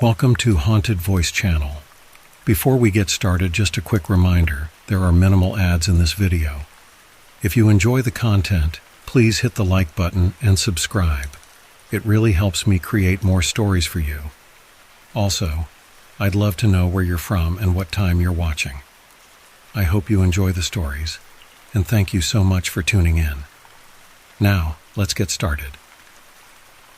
Welcome to Haunted Voice Channel. Before we get started, just a quick reminder, there are minimal ads in this video. If you enjoy the content, please hit the like button and subscribe. It really helps me create more stories for you. Also, I'd love to know where you're from and what time you're watching. I hope you enjoy the stories, and thank you so much for tuning in. Now, let's get started.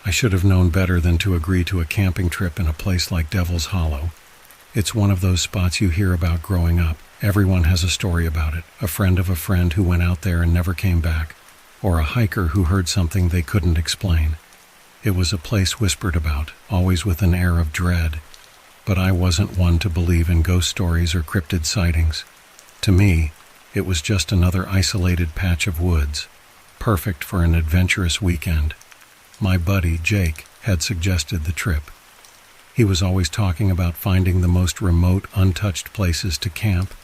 I should have known better than to agree to a camping trip in a place like Devil's Hollow. It's one of those spots you hear about growing up. Everyone has a story about it. A friend of a friend who went out there and never came back, or a hiker who heard something they couldn't explain. It was a place whispered about, always with an air of dread. But I wasn't one to believe in ghost stories or cryptid sightings. To me, it was just another isolated patch of woods, perfect for an adventurous weekend. My buddy, Jake, had suggested the trip. He was always talking about finding the most remote, untouched places to camp,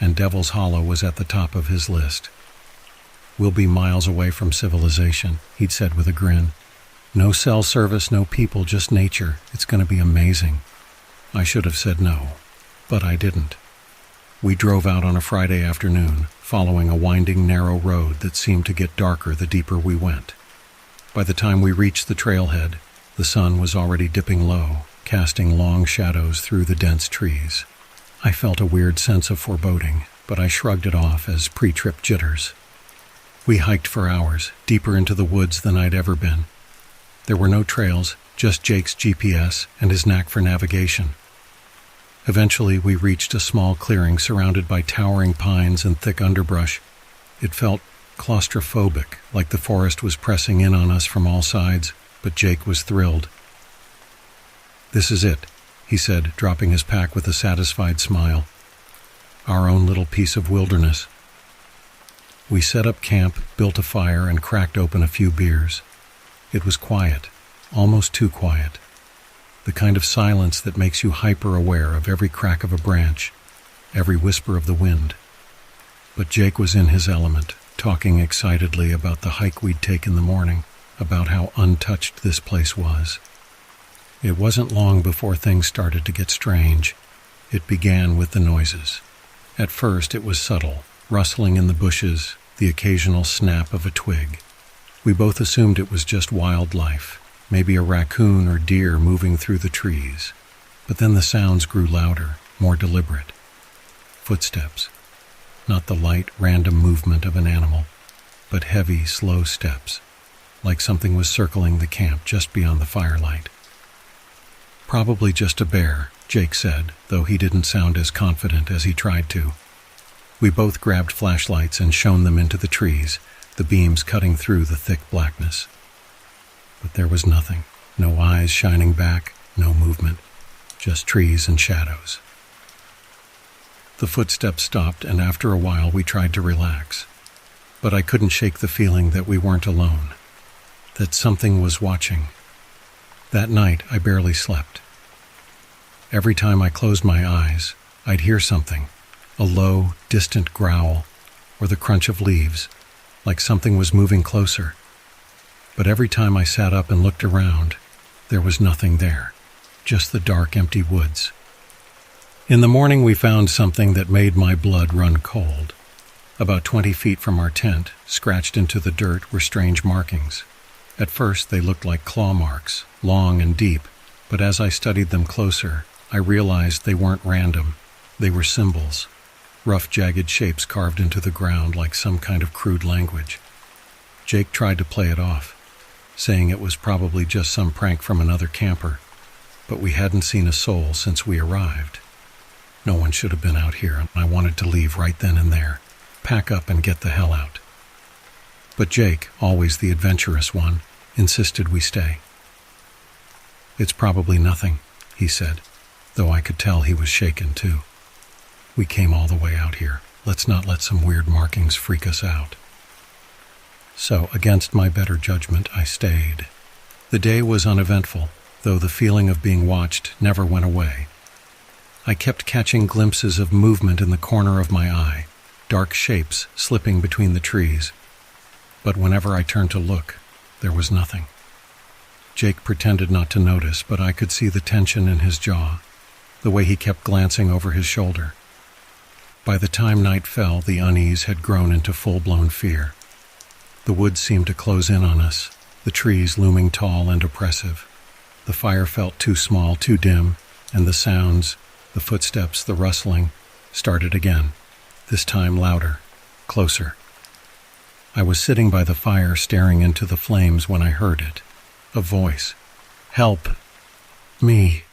and Devil's Hollow was at the top of his list. "We'll be miles away from civilization," he'd said with a grin. "No cell service, no people, just nature. It's going to be amazing." I should have said no, but I didn't. We drove out on a Friday afternoon, following a winding, narrow road that seemed to get darker the deeper we went. By the time we reached the trailhead, the sun was already dipping low, casting long shadows through the dense trees. I felt a weird sense of foreboding, but I shrugged it off as pre-trip jitters. We hiked for hours, deeper into the woods than I'd ever been. There were no trails, just Jake's GPS and his knack for navigation. Eventually, we reached a small clearing surrounded by towering pines and thick underbrush. It felt claustrophobic, like the forest was pressing in on us from all sides, but Jake was thrilled. "This is it," he said, dropping his pack with a satisfied smile. "Our own little piece of wilderness." We set up camp, built a fire, and cracked open a few beers. It was quiet, almost too quiet. The kind of silence that makes you hyper-aware of every crack of a branch, every whisper of the wind. But Jake was in his element, talking excitedly about the hike we'd take in the morning, about how untouched this place was. It wasn't long before things started to get strange. It began with the noises. At first it was subtle, rustling in the bushes, the occasional snap of a twig. We both assumed it was just wildlife, maybe a raccoon or deer moving through the trees. But then the sounds grew louder, more deliberate. Footsteps. Not the light, random movement of an animal, but heavy, slow steps, like something was circling the camp just beyond the firelight. "Probably just a bear," Jake said, though he didn't sound as confident as he tried to. We both grabbed flashlights and shone them into the trees, the beams cutting through the thick blackness. But there was nothing, no eyes shining back, no movement, just trees and shadows. The footsteps stopped, and after a while we tried to relax. But I couldn't shake the feeling that we weren't alone, that something was watching. That night I barely slept. Every time I closed my eyes, I'd hear something, a low, distant growl, or the crunch of leaves, like something was moving closer. But every time I sat up and looked around, there was nothing there, just the dark, empty woods. In the morning we found something that made my blood run cold. About 20 feet from our tent, scratched into the dirt, were strange markings. At first they looked like claw marks, long and deep, but as I studied them closer, I realized they weren't random. They were symbols, rough, jagged shapes carved into the ground like some kind of crude language. Jake tried to play it off, saying it was probably just some prank from another camper, but we hadn't seen a soul since we arrived. No one should have been out here, and I wanted to leave right then and there, pack up and get the hell out. But Jake, always the adventurous one, insisted we stay. "It's probably nothing," he said, though I could tell he was shaken too. "We came all the way out here. Let's not let some weird markings freak us out." So, against my better judgment, I stayed. The day was uneventful, though the feeling of being watched never went away. I kept catching glimpses of movement in the corner of my eye, dark shapes slipping between the trees. But whenever I turned to look, there was nothing. Jake pretended not to notice, but I could see the tension in his jaw, the way he kept glancing over his shoulder. By the time night fell, the unease had grown into full-blown fear. The woods seemed to close in on us, the trees looming tall and oppressive. The fire felt too small, too dim, and the sounds, the footsteps, the rustling, started again, this time louder, closer. I was sitting by the fire staring into the flames when I heard it. A voice. "Help! Me!"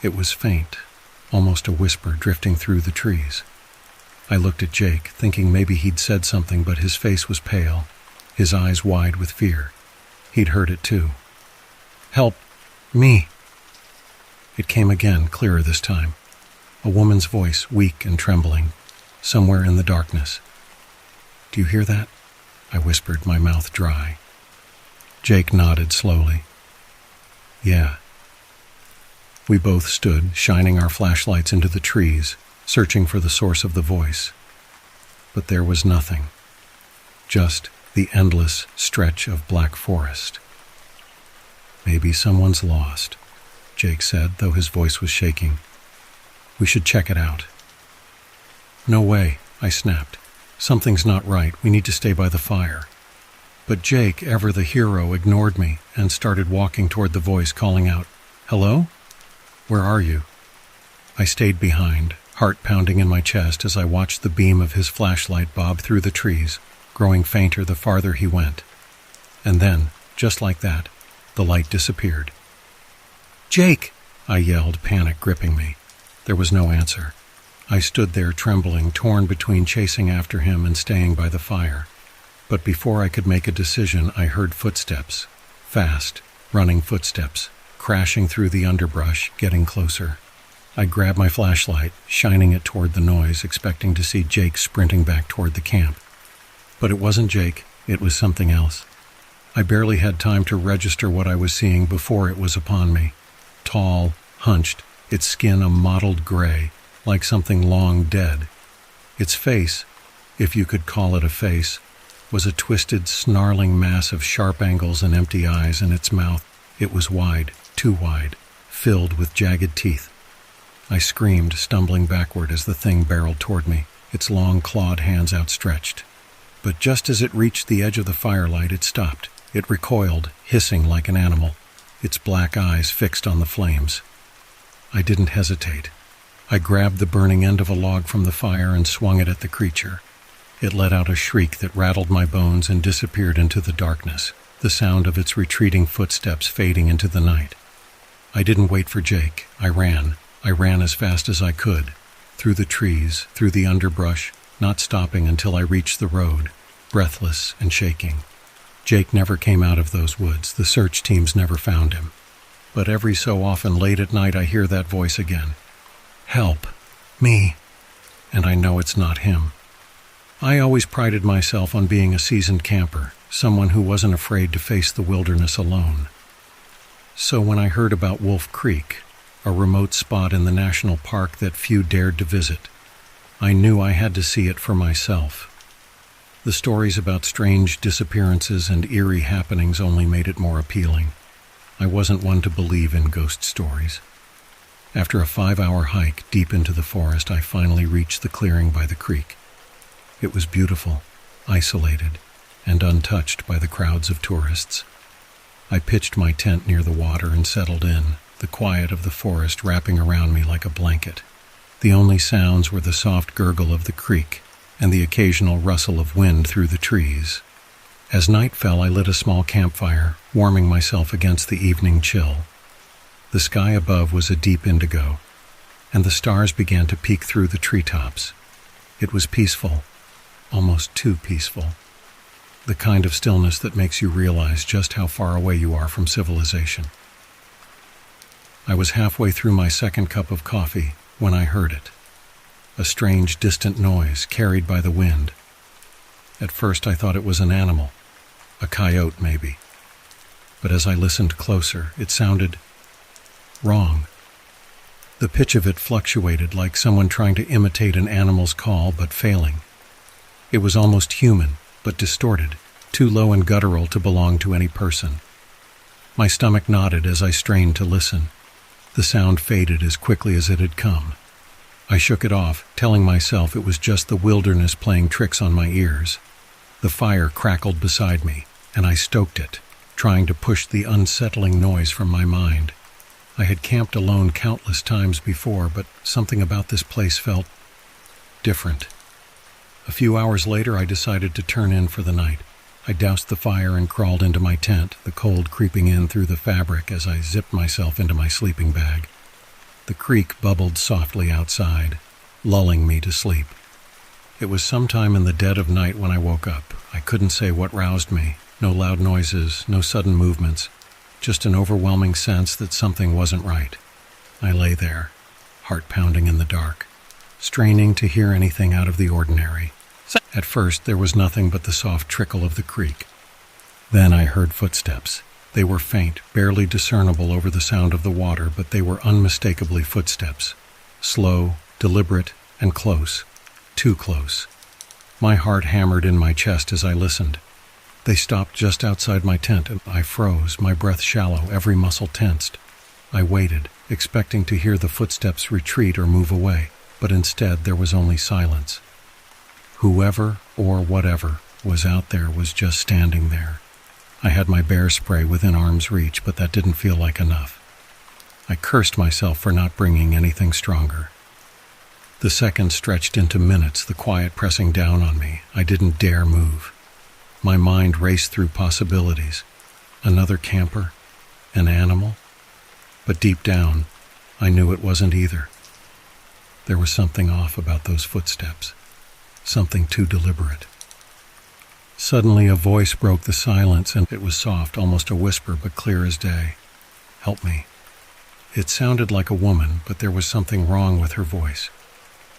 It was faint, almost a whisper drifting through the trees. I looked at Jake, thinking maybe he'd said something, but his face was pale, his eyes wide with fear. He'd heard it too. "Help! Me!" It came again, clearer this time. A woman's voice, weak and trembling, somewhere in the darkness. "Do you hear that?" I whispered, my mouth dry. Jake nodded slowly. "Yeah." We both stood, shining our flashlights into the trees, searching for the source of the voice. But there was nothing. Just the endless stretch of black forest. "Maybe someone's lost," Jake said, though his voice was shaking. "We should check it out." "No way," I snapped. "Something's not right. We need to stay by the fire." But Jake, ever the hero, ignored me and started walking toward the voice, calling out, "Hello? Where are you?" I stayed behind, heart pounding in my chest as I watched the beam of his flashlight bob through the trees, growing fainter the farther he went. And then, just like that, the light disappeared. "Jake!" I yelled, panic gripping me. There was no answer. I stood there trembling, torn between chasing after him and staying by the fire. But before I could make a decision, I heard footsteps. Fast, running footsteps, crashing through the underbrush, getting closer. I grabbed my flashlight, shining it toward the noise, expecting to see Jake sprinting back toward the camp. But it wasn't Jake, it was something else. I barely had time to register what I was seeing before it was upon me. Tall, hunched, its skin a mottled gray, like something long dead. Its face, if you could call it a face, was a twisted, snarling mass of sharp angles and empty eyes, and its mouth, it was wide, too wide, filled with jagged teeth. I screamed, stumbling backward as the thing barreled toward me, its long clawed hands outstretched. But just as it reached the edge of the firelight, it stopped. It recoiled, hissing like an animal, its black eyes fixed on the flames. I didn't hesitate. I grabbed the burning end of a log from the fire and swung it at the creature. It let out a shriek that rattled my bones and disappeared into the darkness, the sound of its retreating footsteps fading into the night. I didn't wait for Jake. I ran. I ran as fast as I could, through the trees, through the underbrush, not stopping until I reached the road, breathless and shaking. Jake never came out of those woods. The search teams never found him. But every so often late at night I hear that voice again. "Help! Me!" And I know it's not him. I always prided myself on being a seasoned camper, someone who wasn't afraid to face the wilderness alone. So when I heard about Wolf Creek, a remote spot in the national park that few dared to visit, I knew I had to see it for myself. The stories about strange disappearances and eerie happenings only made it more appealing. I wasn't one to believe in ghost stories. After a 5-hour hike deep into the forest, I finally reached the clearing by the creek. It was beautiful, isolated, and untouched by the crowds of tourists. I pitched my tent near the water and settled in, the quiet of the forest wrapping around me like a blanket. The only sounds were the soft gurgle of the creek and the occasional rustle of wind through the trees. As night fell, I lit a small campfire, warming myself against the evening chill. The sky above was a deep indigo, and the stars began to peek through the treetops. It was peaceful, almost too peaceful. The kind of stillness that makes you realize just how far away you are from civilization. I was halfway through my second cup of coffee when I heard it. A strange, distant noise carried by the wind. At first I thought it was an animal, a coyote maybe. But as I listened closer, it sounded wrong. The pitch of it fluctuated like someone trying to imitate an animal's call but failing. It was almost human, but distorted, too low and guttural to belong to any person. My stomach knotted as I strained to listen. The sound faded as quickly as it had come. I shook it off, telling myself it was just the wilderness playing tricks on my ears. The fire crackled beside me, and I stoked it, trying to push the unsettling noise from my mind. I had camped alone countless times before, but something about this place felt different. A few hours later, I decided to turn in for the night. I doused the fire and crawled into my tent, the cold creeping in through the fabric as I zipped myself into my sleeping bag. The creek bubbled softly outside, lulling me to sleep. It was sometime in the dead of night when I woke up. I couldn't say what roused me. No loud noises, no sudden movements, just an overwhelming sense that something wasn't right. I lay there, heart pounding in the dark, straining to hear anything out of the ordinary. At first, there was nothing but the soft trickle of the creek. Then I heard footsteps. They were faint, barely discernible over the sound of the water, but they were unmistakably footsteps. Slow, deliberate, and close. Too close. My heart hammered in my chest as I listened. They stopped just outside my tent, and I froze, my breath shallow, every muscle tensed. I waited, expecting to hear the footsteps retreat or move away, but instead there was only silence. Whoever or whatever was out there was just standing there. I had my bear spray within arm's reach, but that didn't feel like enough. I cursed myself for not bringing anything stronger. The seconds stretched into minutes, the quiet pressing down on me. I didn't dare move. My mind raced through possibilities. Another camper? An animal? But deep down, I knew it wasn't either. There was something off about those footsteps. Something too deliberate. Suddenly a voice broke the silence, and it was soft, almost a whisper, but clear as day. "Help me." It sounded like a woman, but there was something wrong with her voice.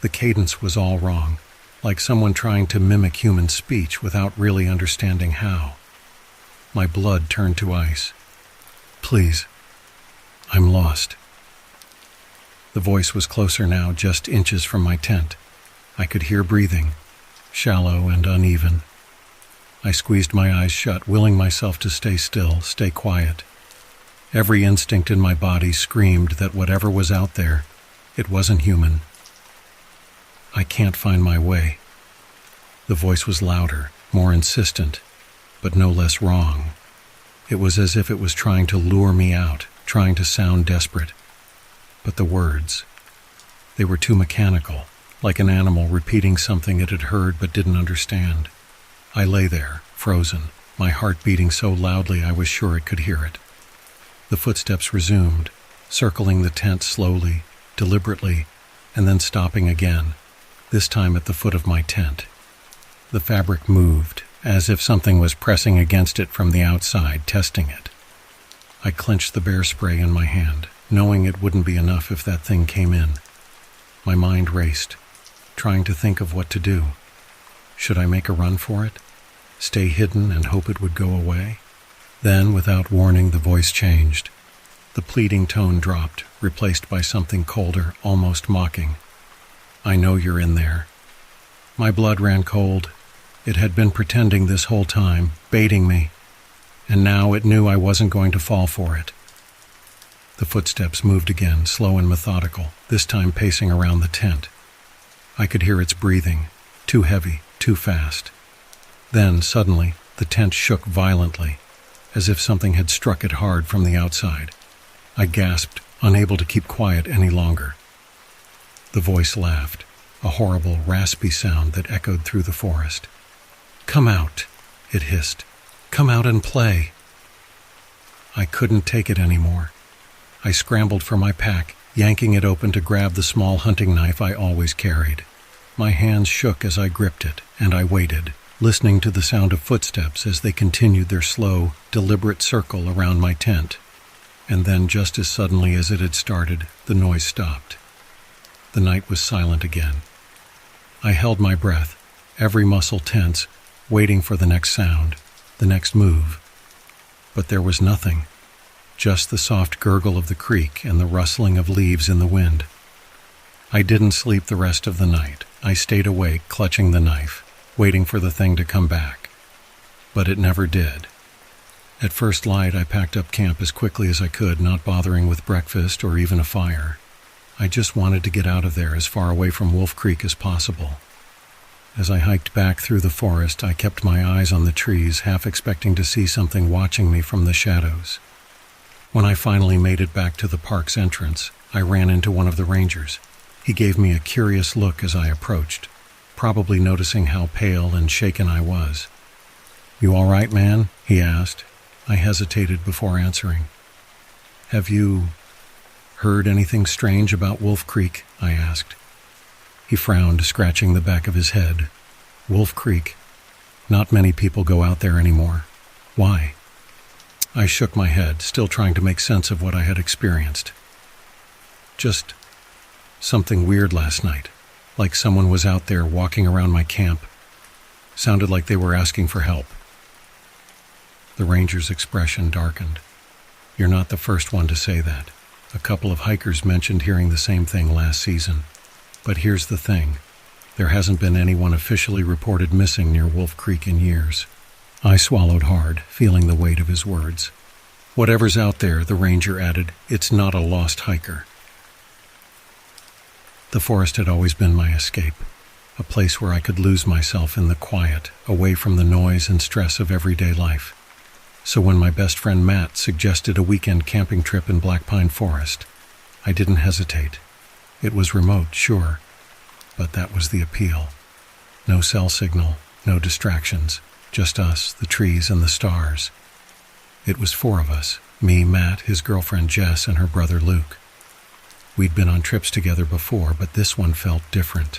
The cadence was all wrong, like someone trying to mimic human speech without really understanding how. My blood turned to ice. "Please, I'm lost." The voice was closer now, just inches from my tent. I could hear breathing, shallow and uneven. I squeezed my eyes shut, willing myself to stay still, stay quiet. Every instinct in my body screamed that whatever was out there, it wasn't human. "I can't find my way." The voice was louder, more insistent, but no less wrong. It was as if it was trying to lure me out, trying to sound desperate. But the words, they were too mechanical, like an animal repeating something it had heard but didn't understand. I lay there, frozen, my heart beating so loudly I was sure it could hear it. The footsteps resumed, circling the tent slowly, deliberately, and then stopping again, this time at the foot of my tent. The fabric moved, as if something was pressing against it from the outside, testing it. I clenched the bear spray in my hand, knowing it wouldn't be enough if that thing came in. My mind raced, trying to think of what to do. Should I make a run for it? Stay hidden and hope it would go away? Then, without warning, the voice changed. The pleading tone dropped, replaced by something colder, almost mocking. "I know you're in there." My blood ran cold. It had been pretending this whole time, baiting me, and now it knew I wasn't going to fall for it. The footsteps moved again, slow and methodical, this time pacing around the tent. I could hear its breathing, too heavy, too fast. Then, suddenly, the tent shook violently, as if something had struck it hard from the outside. I gasped, unable to keep quiet any longer. The voice laughed, a horrible, raspy sound that echoed through the forest. "Come out," it hissed. "Come out and play." I couldn't take it anymore. I scrambled for my pack, yanking it open to grab the small hunting knife I always carried. My hands shook as I gripped it, and I waited, listening to the sound of footsteps as they continued their slow, deliberate circle around my tent. And then, just as suddenly as it had started, the noise stopped. The night was silent again. I held my breath, every muscle tense, waiting for the next sound, the next move. But there was nothing, just the soft gurgle of the creek and the rustling of leaves in the wind. I didn't sleep the rest of the night. I stayed awake, clutching the knife, waiting for the thing to come back. But it never did. At first light, I packed up camp as quickly as I could, not bothering with breakfast or even a fire. I just wanted to get out of there as far away from Wolf Creek as possible. As I hiked back through the forest, I kept my eyes on the trees, half expecting to see something watching me from the shadows. When I finally made it back to the park's entrance, I ran into one of the rangers. He gave me a curious look as I approached, probably noticing how pale and shaken I was. "You all right, man?" he asked. I hesitated before answering. "Have you heard anything strange about Wolf Creek?" I asked. He frowned, scratching the back of his head. "Wolf Creek? Not many people go out there anymore. Why?" I shook my head, still trying to make sense of what I had experienced. "Just something weird last night, like someone was out there walking around my camp. Sounded like they were asking for help." The ranger's expression darkened. "You're not the first one to say that. A couple of hikers mentioned hearing the same thing last season. But here's the thing. There hasn't been anyone officially reported missing near Wolf Creek in years." I swallowed hard, feeling the weight of his words. "Whatever's out there," the ranger added, "it's not a lost hiker." The forest had always been my escape, a place where I could lose myself in the quiet, away from the noise and stress of everyday life. So when my best friend Matt suggested a weekend camping trip in Black Pine Forest, I didn't hesitate. It was remote, sure, but that was the appeal. No cell signal, no distractions, just us, the trees, and the stars. It was 4 of us, me, Matt, his girlfriend Jess, and her brother Luke. We'd been on trips together before, but this one felt different.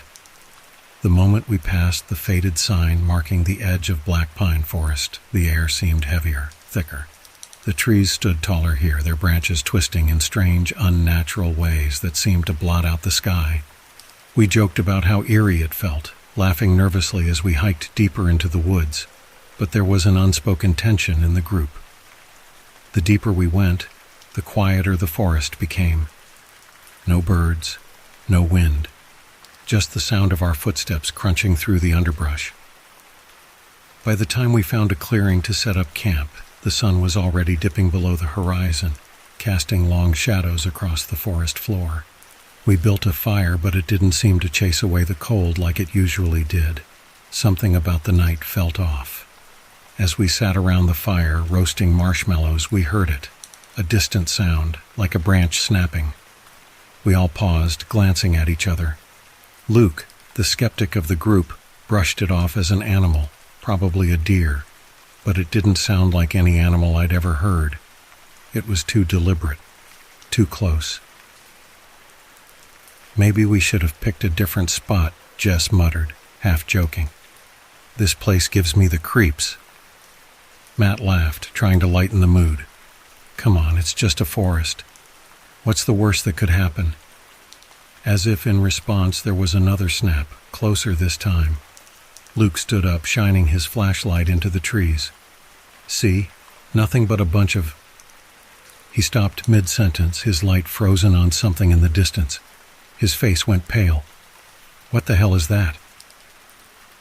The moment we passed the faded sign marking the edge of Black Pine Forest, the air seemed heavier, thicker. The trees stood taller here, their branches twisting in strange, unnatural ways that seemed to blot out the sky. We joked about how eerie it felt, laughing nervously as we hiked deeper into the woods, but there was an unspoken tension in the group. The deeper we went, the quieter the forest became. No birds, no wind, just the sound of our footsteps crunching through the underbrush. By the time we found a clearing to set up camp, the sun was already dipping below the horizon, casting long shadows across the forest floor. We built a fire, but it didn't seem to chase away the cold like it usually did. Something about the night felt off. As we sat around the fire, roasting marshmallows, we heard it, a distant sound, like a branch snapping. We all paused, glancing at each other. Luke, the skeptic of the group, brushed it off as an animal, probably a deer, but it didn't sound like any animal I'd ever heard. It was too deliberate, too close. "Maybe we should have picked a different spot," Jess muttered, half joking. "This place gives me the creeps." Matt laughed, trying to lighten the mood. "Come on, it's just a forest. What's the worst that could happen?" As if in response, there was another snap, closer this time. Luke stood up, shining his flashlight into the trees. "See? Nothing but a bunch of—" He stopped mid-sentence, his light frozen on something in the distance. His face went pale. "What the hell is that?"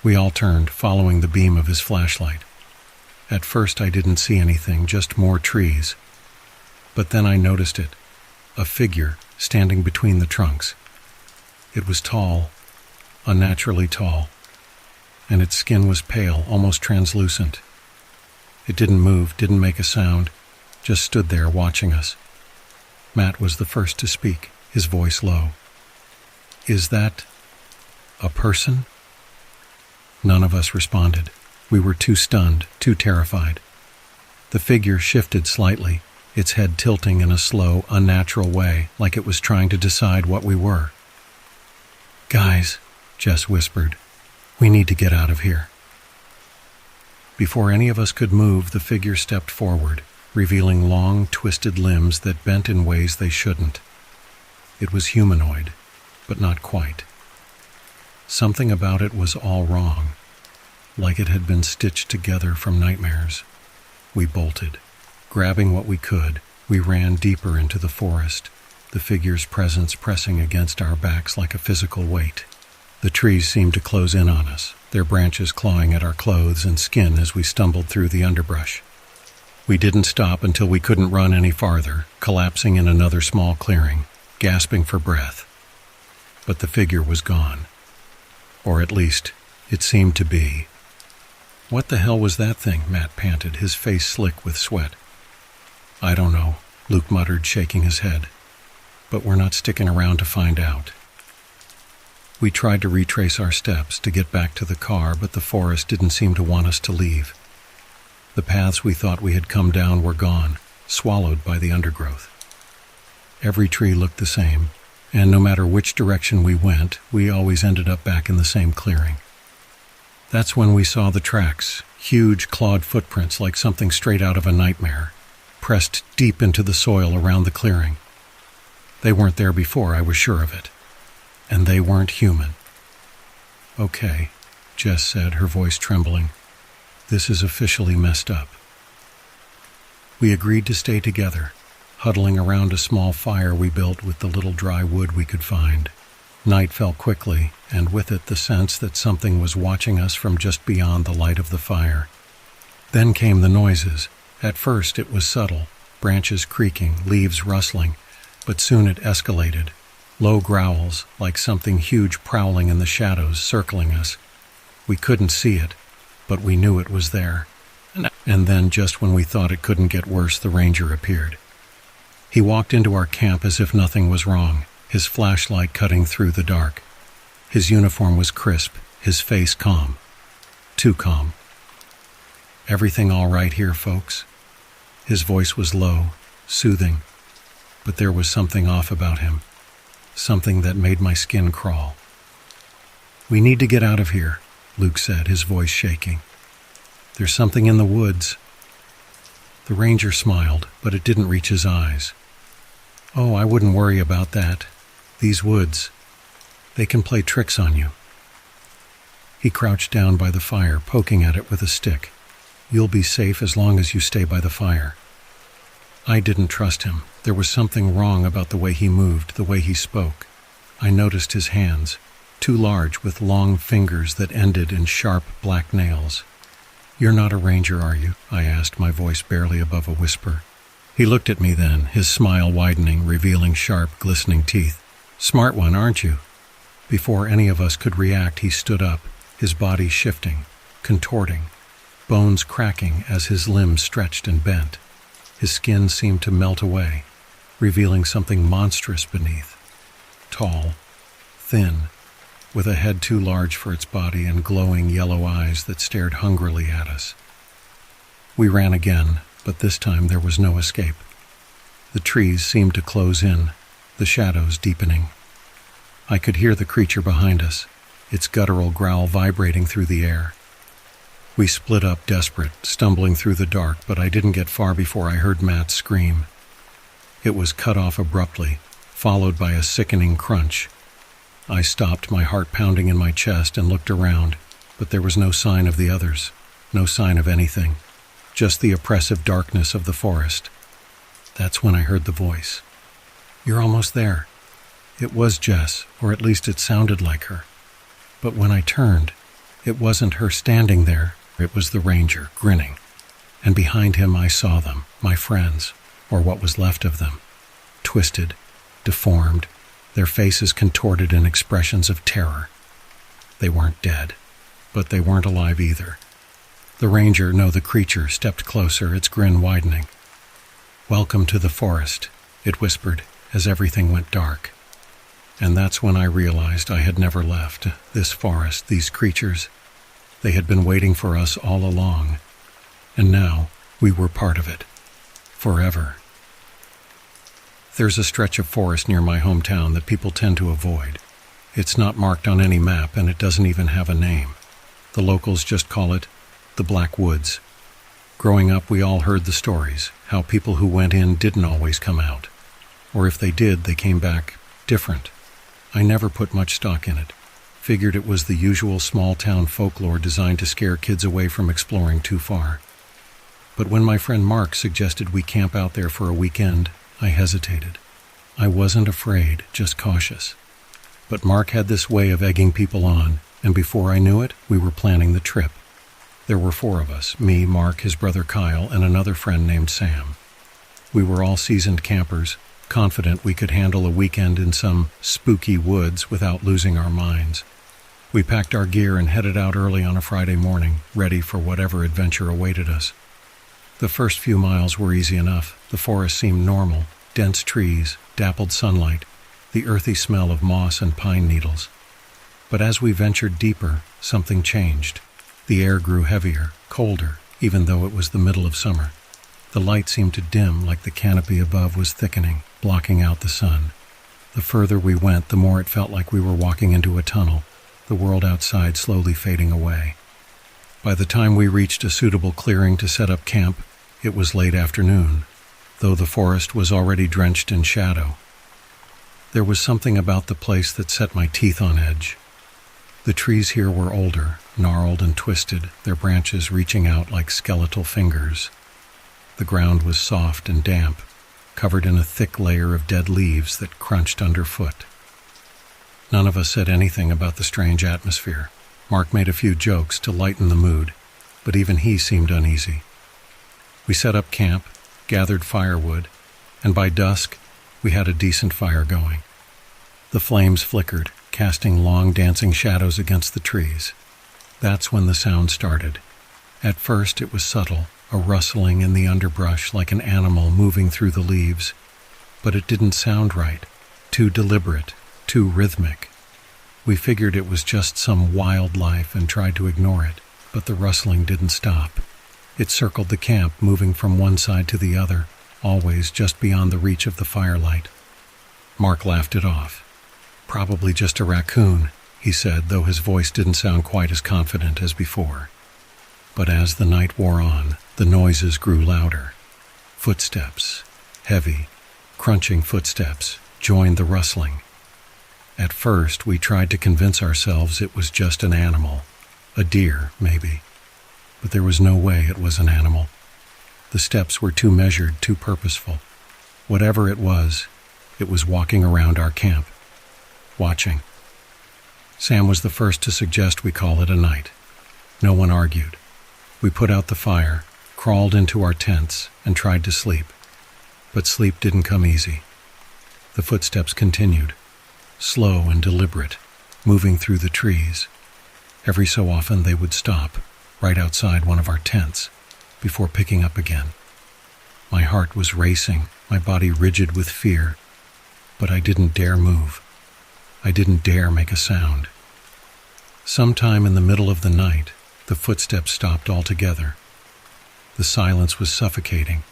We all turned, following the beam of his flashlight. At first I didn't see anything, just more trees. But then I noticed it, a figure standing between the trunks. It was tall, unnaturally tall, and its skin was pale, almost translucent. It didn't move, didn't make a sound, just stood there watching us. Matt was the first to speak, his voice low. "Is that a person?" None of us responded. We were too stunned, too terrified. The figure shifted slightly, its head tilting in a slow, unnatural way, like it was trying to decide what we were. "Guys," Jess whispered, "we need to get out of here." Before any of us could move, the figure stepped forward, revealing long, twisted limbs that bent in ways they shouldn't. It was humanoid, but not quite. Something about it was all wrong, like it had been stitched together from nightmares. We bolted. Grabbing what we could, we ran deeper into the forest, the figure's presence pressing against our backs like a physical weight. The trees seemed to close in on us, their branches clawing at our clothes and skin as we stumbled through the underbrush. We didn't stop until we couldn't run any farther, collapsing in another small clearing, gasping for breath. But the figure was gone. Or at least, it seemed to be. "What the hell was that thing?" Matt panted, his face slick with sweat. "I don't know," Luke muttered, shaking his head. "But we're not sticking around to find out." We tried to retrace our steps to get back to the car, but the forest didn't seem to want us to leave. The paths we thought we had come down were gone, swallowed by the undergrowth. Every tree looked the same, and no matter which direction we went, we always ended up back in the same clearing. That's when we saw the tracks, huge clawed footprints like something straight out of a nightmare, pressed deep into the soil around the clearing. They weren't there before, I was sure of it. And they weren't human. "Okay," Jess said, her voice trembling. "This is officially messed up." We agreed to stay together, huddling around a small fire we built with the little dry wood we could find. Night fell quickly, and with it the sense that something was watching us from just beyond the light of the fire. Then came the noises. At first it was subtle, branches creaking, leaves rustling, but soon it escalated. Low growls, like something huge prowling in the shadows, circling us. We couldn't see it, but we knew it was there. And then, just when we thought it couldn't get worse, the ranger appeared. He walked into our camp as if nothing was wrong, his flashlight cutting through the dark. His uniform was crisp, his face calm. Too calm. "Everything all right here, folks?" His voice was low, soothing, but there was something off about him, something that made my skin crawl. "We need to get out of here," Luke said, his voice shaking. "There's something in the woods." The ranger smiled, but it didn't reach his eyes. "Oh, I wouldn't worry about that. These woods, they can play tricks on you." He crouched down by the fire, poking at it with a stick. "You'll be safe as long as you stay by the fire." I didn't trust him. There was something wrong about the way he moved, the way he spoke. I noticed his hands, too large with long fingers that ended in sharp black nails. "You're not a ranger, are you?" I asked, my voice barely above a whisper. He looked at me then, his smile widening, revealing sharp, glistening teeth. "Smart one, aren't you?" Before any of us could react, he stood up, his body shifting, contorting, bones cracking as his limbs stretched and bent. His skin seemed to melt away, revealing something monstrous beneath. Tall, thin, with a head too large for its body and glowing yellow eyes that stared hungrily at us. We ran again, but this time there was no escape. The trees seemed to close in, the shadows deepening. I could hear the creature behind us, its guttural growl vibrating through the air. We split up, desperate, stumbling through the dark, but I didn't get far before I heard Matt scream. It was cut off abruptly, followed by a sickening crunch. I stopped, my heart pounding in my chest, and looked around, but there was no sign of the others, no sign of anything, just the oppressive darkness of the forest. That's when I heard the voice. "You're almost there." It was Jess, or at least it sounded like her. But when I turned, it wasn't her standing there. It was the ranger, grinning. And behind him I saw them, my friends, or what was left of them. Twisted, deformed, their faces contorted in expressions of terror. They weren't dead, but they weren't alive either. The ranger, no, the creature, stepped closer, its grin widening. "Welcome to the forest," it whispered, as everything went dark. And that's when I realized I had never left. This forest, these creatures, they had been waiting for us all along. And now we were part of it. Forever. There's a stretch of forest near my hometown that people tend to avoid. It's not marked on any map, and it doesn't even have a name. The locals just call it the Black Woods. Growing up, we all heard the stories, how people who went in didn't always come out. Or if they did, they came back different. I never put much stock in it. Figured it was the usual small-town folklore designed to scare kids away from exploring too far. But when my friend Mark suggested we camp out there for a weekend, I hesitated. I wasn't afraid, just cautious. But Mark had this way of egging people on, and before I knew it, we were planning the trip. There were 4 of us, me, Mark, his brother Kyle, and another friend named Sam. We were all seasoned campers, confident we could handle a weekend in some spooky woods without losing our minds. We packed our gear and headed out early on a Friday morning, ready for whatever adventure awaited us. The first few miles were easy enough. The forest seemed normal, dense trees, dappled sunlight, the earthy smell of moss and pine needles. But as we ventured deeper, something changed. The air grew heavier, colder, even though it was the middle of summer. The light seemed to dim, like the canopy above was thickening, blocking out the sun. The further we went, the more it felt like we were walking into a tunnel, the world outside slowly fading away. By the time we reached a suitable clearing to set up camp, it was late afternoon, though the forest was already drenched in shadow. There was something about the place that set my teeth on edge. The trees here were older, gnarled and twisted, their branches reaching out like skeletal fingers. The ground was soft and damp, covered in a thick layer of dead leaves that crunched underfoot. None of us said anything about the strange atmosphere. Mark made a few jokes to lighten the mood, but even he seemed uneasy. We set up camp, gathered firewood, and by dusk, we had a decent fire going. The flames flickered, casting long dancing shadows against the trees. That's when the sound started. At first it was subtle, a rustling in the underbrush like an animal moving through the leaves. But it didn't sound right, too deliberate, too rhythmic. We figured it was just some wildlife and tried to ignore it, but the rustling didn't stop. It circled the camp, moving from one side to the other, always just beyond the reach of the firelight. Mark laughed it off. "Probably just a raccoon," he said, though his voice didn't sound quite as confident as before. But as the night wore on, the noises grew louder. Footsteps, heavy, crunching footsteps, joined the rustling. At first, we tried to convince ourselves it was just an animal, a deer, maybe. But there was no way it was an animal. The steps were too measured, too purposeful. Whatever it was walking around our camp, watching. Sam was the first to suggest we call it a night. No one argued. We put out the fire, crawled into our tents, and tried to sleep. But sleep didn't come easy. The footsteps continued, slow and deliberate, moving through the trees. Every so often they would stop, right outside one of our tents, before picking up again. My heart was racing, my body rigid with fear, but I didn't dare move. I didn't dare make a sound. Sometime in the middle of the night, the footsteps stopped altogether. The silence was suffocating,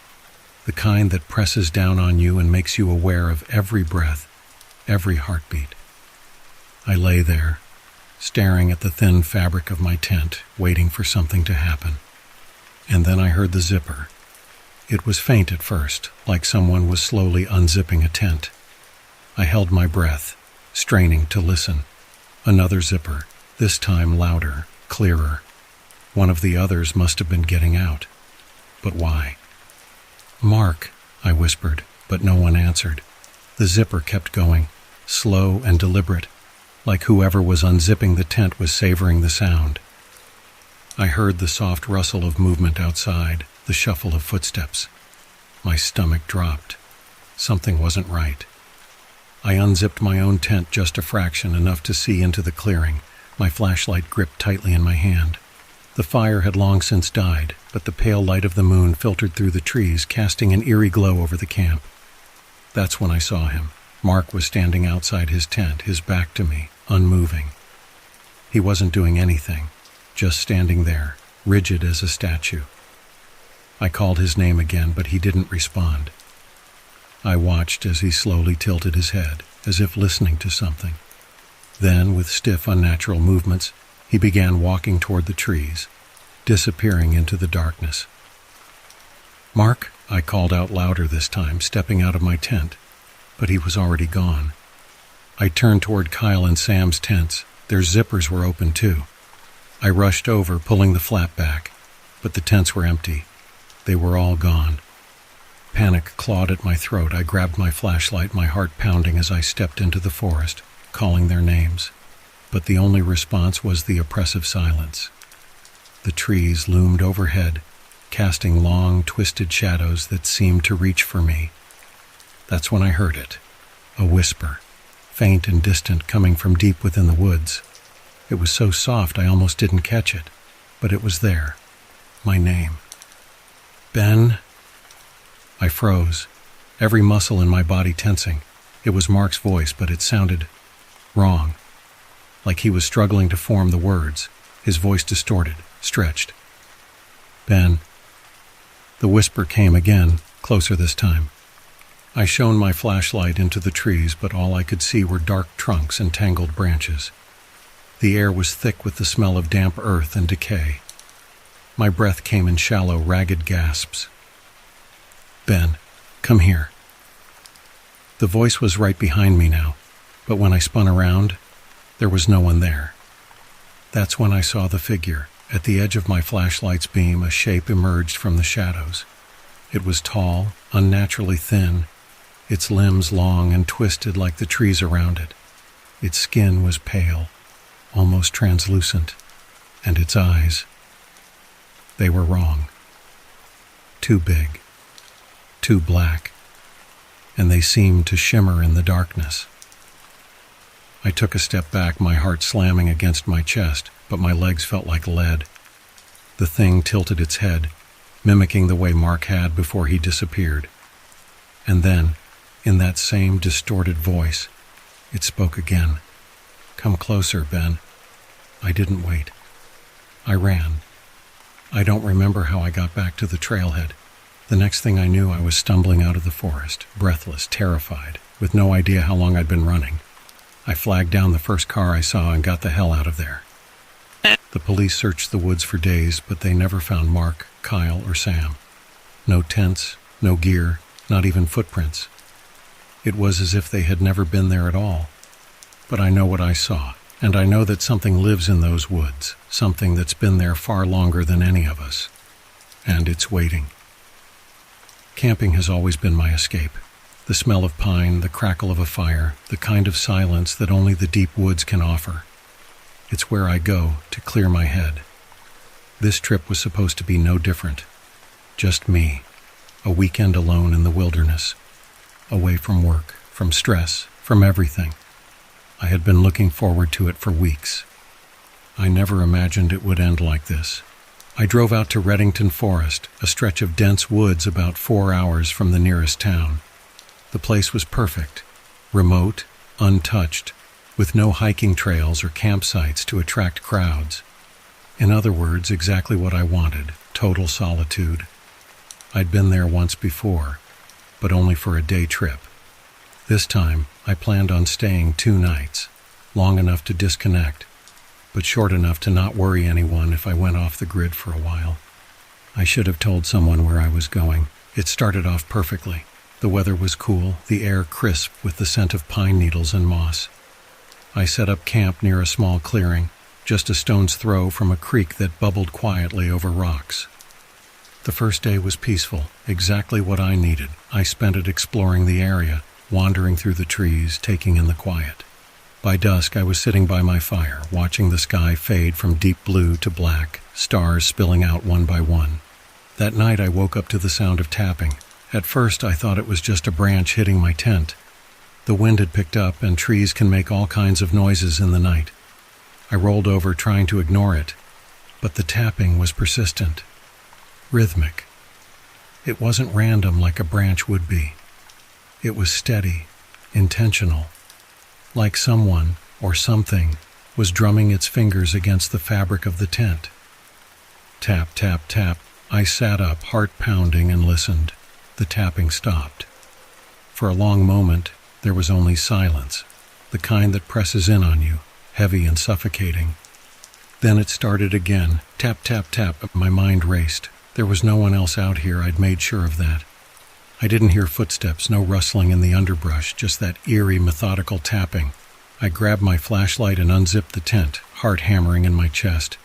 the kind that presses down on you and makes you aware of every breath, every heartbeat. I lay there, staring at the thin fabric of my tent, waiting for something to happen. And then I heard the zipper. It was faint at first, like someone was slowly unzipping a tent. I held my breath, straining to listen. Another zipper, this time louder, clearer. One of the others must have been getting out. But why? "Mark," I whispered, but no one answered. The zipper kept going, slow and deliberate, like whoever was unzipping the tent was savoring the sound. I heard the soft rustle of movement outside, the shuffle of footsteps. My stomach dropped. Something wasn't right. I unzipped my own tent just a fraction, enough to see into the clearing, my flashlight gripped tightly in my hand. The fire had long since died, but the pale light of the moon filtered through the trees, casting an eerie glow over the camp. That's when I saw him. Mark was standing outside his tent, his back to me, unmoving. He wasn't doing anything, just standing there, rigid as a statue. I called his name again, but he didn't respond. I watched as he slowly tilted his head, as if listening to something. Then, with stiff, unnatural movements, he began walking toward the trees, disappearing into the darkness. "Mark," I called out louder this time, stepping out of my tent, but he was already gone. I turned toward Kyle and Sam's tents. Their zippers were open too. I rushed over, pulling the flap back, but the tents were empty. They were all gone. Panic clawed at my throat. I grabbed my flashlight, my heart pounding as I stepped into the forest, calling their names. But the only response was the oppressive silence. The trees loomed overhead, casting long, twisted shadows that seemed to reach for me. That's when I heard it, a whisper, faint and distant, coming from deep within the woods. It was so soft I almost didn't catch it, but it was there, my name. Ben. I froze, every muscle in my body tensing. It was Mark's voice, but it sounded wrong, like he was struggling to form the words, his voice distorted, stretched. Ben. The whisper came again, closer this time. I shone my flashlight into the trees, but all I could see were dark trunks and tangled branches. The air was thick with the smell of damp earth and decay. My breath came in shallow, ragged gasps. Ben, come here. The voice was right behind me now, but when I spun around, there was no one there. That's when I saw the figure. At the edge of my flashlight's beam, a shape emerged from the shadows. It was tall, unnaturally thin, its limbs long and twisted like the trees around it. Its skin was pale, almost translucent, and its eyes, they were wrong. Too big, too black, and they seemed to shimmer in the darkness. I took a step back, my heart slamming against my chest, but my legs felt like lead. The thing tilted its head, mimicking the way Mark had before he disappeared. And then, in that same distorted voice, it spoke again. Come closer, Ben. I didn't wait. I ran. I don't remember how I got back to the trailhead. The next thing I knew, I was stumbling out of the forest, breathless, terrified, with no idea how long I'd been running. I flagged down the first car I saw and got the hell out of there. The police searched the woods for days, but they never found Mark, Kyle, or Sam. No tents, no gear, not even footprints. It was as if they had never been there at all. But I know what I saw, and I know that something lives in those woods, something that's been there far longer than any of us. And it's waiting. Camping has always been my escape. The smell of pine, the crackle of a fire, the kind of silence that only the deep woods can offer. It's where I go to clear my head. This trip was supposed to be no different. Just me, a weekend alone in the wilderness, away from work, from stress, from everything. I had been looking forward to it for weeks. I never imagined it would end like this. I drove out to Reddington Forest, a stretch of dense woods about 4 hours from the nearest town. The place was perfect, remote, untouched, with no hiking trails or campsites to attract crowds. In other words, exactly what I wanted, total solitude. I'd been there once before, but only for a day trip. This time, I planned on staying 2 nights, long enough to disconnect, but short enough to not worry anyone if I went off the grid for a while. I should have told someone where I was going. It started off perfectly. The weather was cool, the air crisp with the scent of pine needles and moss. I set up camp near a small clearing, just a stone's throw from a creek that bubbled quietly over rocks. The first day was peaceful, exactly what I needed. I spent it exploring the area, wandering through the trees, taking in the quiet. By dusk, I was sitting by my fire, watching the sky fade from deep blue to black, stars spilling out one by one. That night, I woke up to the sound of tapping. At first, I thought it was just a branch hitting my tent. The wind had picked up, and trees can make all kinds of noises in the night. I rolled over, trying to ignore it, but the tapping was persistent, rhythmic. It wasn't random like a branch would be. It was steady, intentional, like someone or something was drumming its fingers against the fabric of the tent. Tap, tap, tap. I sat up, heart pounding, and listened. The tapping stopped. For a long moment, there was only silence, the kind that presses in on you, heavy and suffocating. Then it started again. Tap, tap, tap. My mind raced. There was no one else out here, I'd made sure of that. I didn't hear footsteps, no rustling in the underbrush, just that eerie, methodical tapping. I grabbed my flashlight and unzipped the tent, heart hammering in my chest.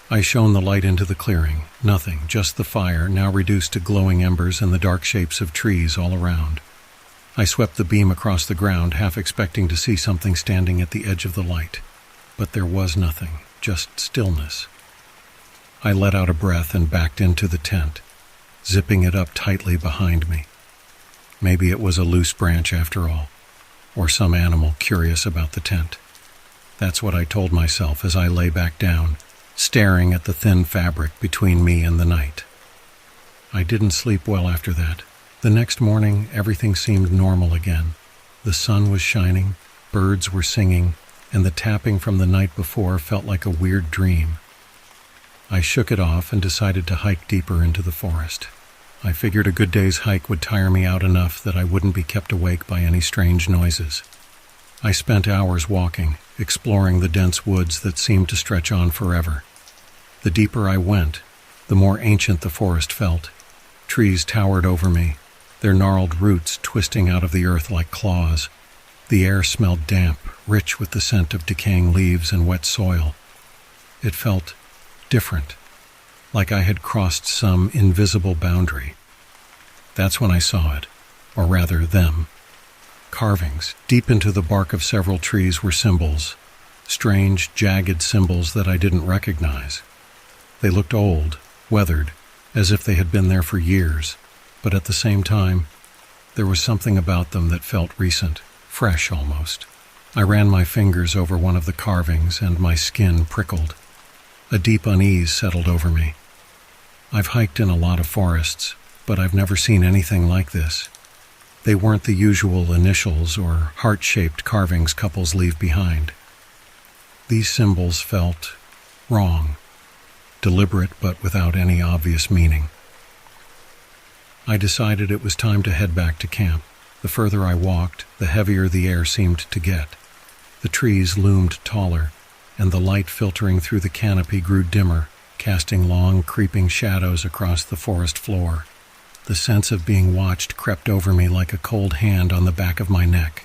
I shone the light into the clearing. Nothing, just the fire, now reduced to glowing embers and the dark shapes of trees all around. I swept the beam across the ground, half expecting to see something standing at the edge of the light. But there was nothing, just stillness. I let out a breath and backed into the tent, zipping it up tightly behind me. Maybe it was a loose branch after all, or some animal curious about the tent. That's what I told myself as I lay back down, staring at the thin fabric between me and the night. I didn't sleep well after that. The next morning, everything seemed normal again. The sun was shining, birds were singing, and the tapping from the night before felt like a weird dream. I shook it off and decided to hike deeper into the forest. I figured a good day's hike would tire me out enough that I wouldn't be kept awake by any strange noises. I spent hours walking, exploring the dense woods that seemed to stretch on forever. The deeper I went, the more ancient the forest felt. Trees towered over me, their gnarled roots twisting out of the earth like claws. The air smelled damp, rich with the scent of decaying leaves and wet soil. It felt different, like I had crossed some invisible boundary. That's when I saw it, or rather them. Carvings deep into the bark of several trees were symbols, strange, jagged symbols that I didn't recognize. They looked old, weathered, as if they had been there for years, but at the same time, there was something about them that felt recent, fresh almost. I ran my fingers over one of the carvings and my skin prickled. A deep unease settled over me. I've hiked in a lot of forests, but I've never seen anything like this. They weren't the usual initials or heart-shaped carvings couples leave behind. These symbols felt wrong, deliberate but without any obvious meaning. I decided it was time to head back to camp. The further I walked, the heavier the air seemed to get. The trees loomed taller, and the light filtering through the canopy grew dimmer, casting long, creeping shadows across the forest floor. The sense of being watched crept over me like a cold hand on the back of my neck.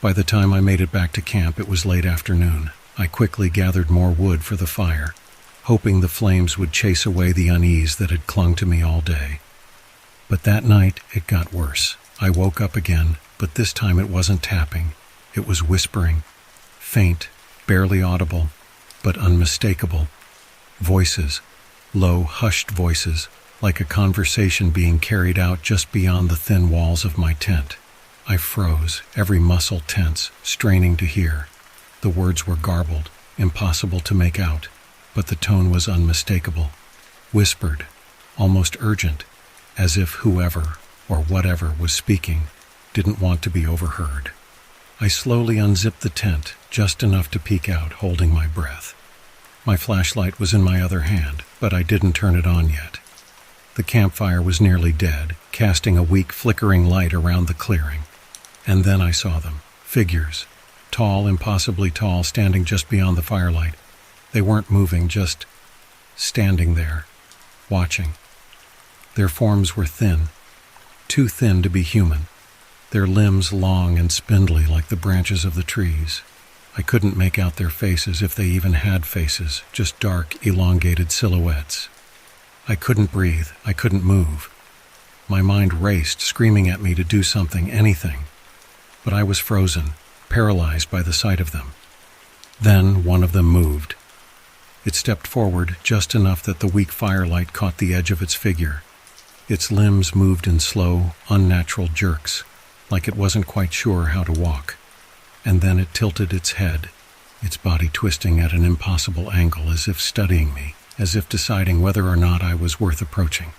By the time I made it back to camp, it was late afternoon. I quickly gathered more wood for the fire, hoping the flames would chase away the unease that had clung to me all day. But that night, it got worse. I woke up again, but this time it wasn't tapping. It was whispering, faint, barely audible, but unmistakable. Voices, low, hushed voices, like a conversation being carried out just beyond the thin walls of my tent. I froze, every muscle tense, straining to hear. The words were garbled, impossible to make out, but the tone was unmistakable. Whispered, almost urgent, as if whoever or whatever was speaking didn't want to be overheard. I slowly unzipped the tent, just enough to peek out, holding my breath. My flashlight was in my other hand, but I didn't turn it on yet. The campfire was nearly dead, casting a weak, flickering light around the clearing. And then I saw them. Figures. Tall, impossibly tall, standing just beyond the firelight. They weren't moving, just standing there, watching. Their forms were thin, too thin to be human. Their limbs long and spindly like the branches of the trees. I couldn't make out their faces, if they even had faces, just dark, elongated silhouettes. I couldn't breathe. I couldn't move. My mind raced, screaming at me to do something, anything. But I was frozen, paralyzed by the sight of them. Then one of them moved. It stepped forward just enough that the weak firelight caught the edge of its figure. Its limbs moved in slow, unnatural jerks, like it wasn't quite sure how to walk. And then it tilted its head, its body twisting at an impossible angle, as if studying me, as if deciding whether or not I was worth approaching.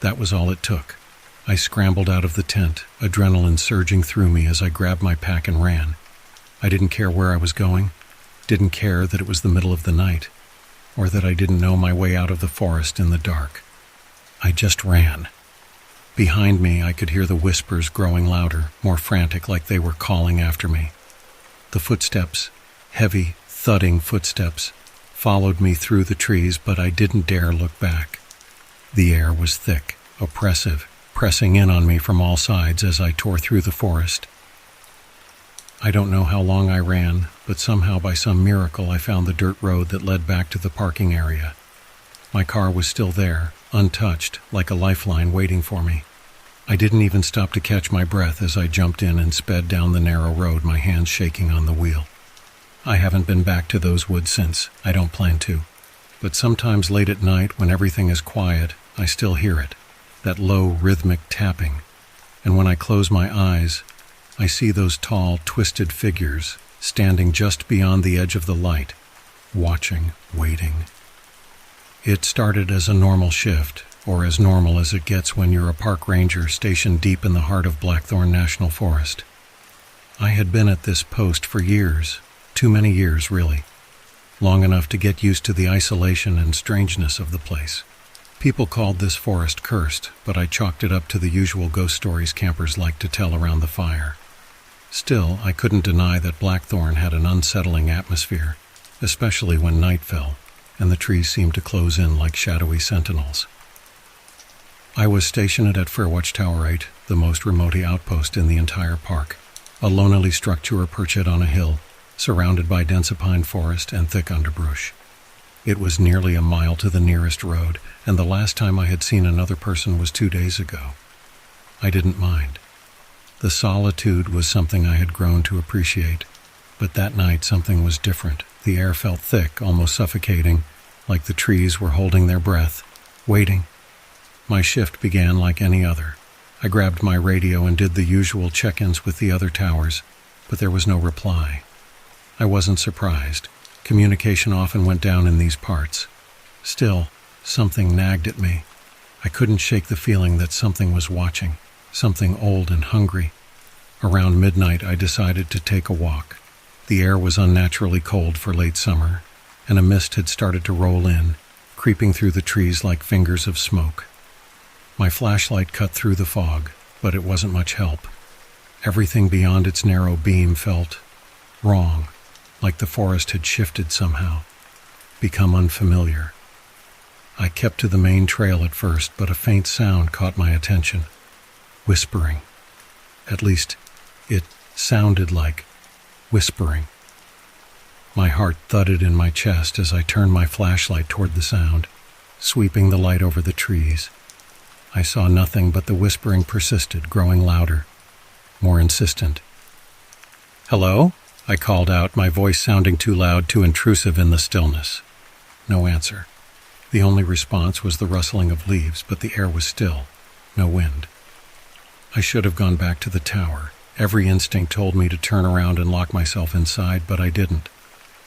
That was all it took. I scrambled out of the tent, adrenaline surging through me as I grabbed my pack and ran. I didn't care where I was going, didn't care that it was the middle of the night, or that I didn't know my way out of the forest in the dark. I just ran. Behind me, I could hear the whispers growing louder, more frantic, like they were calling after me. The footsteps, heavy, thudding footsteps, followed me through the trees, but I didn't dare look back. The air was thick, oppressive, pressing in on me from all sides as I tore through the forest. I don't know how long I ran, but somehow by some miracle I found the dirt road that led back to the parking area. My car was still there, untouched, like a lifeline waiting for me. I didn't even stop to catch my breath as I jumped in and sped down the narrow road, my hands shaking on the wheel. I haven't been back to those woods since. I don't plan to. but sometimes late at night when everything is quiet, I still hear it, that low rhythmic tapping. And when I close my eyes, I see those tall, twisted figures standing just beyond the edge of the light, watching, waiting. It started as a normal shift, or as normal as it gets when you're a park ranger stationed deep in the heart of Blackthorn National Forest. I had been at this post for years, too many years really, long enough to get used to the isolation and strangeness of the place. People called this forest cursed, but I chalked it up to the usual ghost stories campers like to tell around the fire. Still, I couldn't deny that Blackthorn had an unsettling atmosphere, especially when night fell, and the trees seemed to close in like shadowy sentinels. I was stationed at Fairwatch Tower 8, the most remote outpost in the entire park, a lonely structure perched on a hill, surrounded by dense pine forest and thick underbrush. It was nearly a mile to the nearest road, and the last time I had seen another person was 2 days ago. I didn't mind. The solitude was something I had grown to appreciate, but that night something was different. The air felt thick, almost suffocating, like the trees were holding their breath, waiting. My shift began like any other. I grabbed my radio and did the usual check-ins with the other towers, but there was no reply. I wasn't surprised. Communication often went down in these parts. Still, something nagged at me. I couldn't shake the feeling that something was watching, something old and hungry. Around midnight, I decided to take a walk. The air was unnaturally cold for late summer, and a mist had started to roll in, creeping through the trees like fingers of smoke. My flashlight cut through the fog, but it wasn't much help. Everything beyond its narrow beam felt wrong, like the forest had shifted somehow, become unfamiliar. I kept to the main trail at first, but a faint sound caught my attention. Whispering. At least, it sounded like whispering. My heart thudded in my chest as I turned my flashlight toward the sound, sweeping the light over the trees. I saw nothing, but the whispering persisted, growing louder, more insistent. "Hello?" I called out, my voice sounding too loud, too intrusive in the stillness. No answer. The only response was the rustling of leaves, but the air was still, no wind. I should have gone back to the tower. Every instinct told me to turn around and lock myself inside, but I didn't.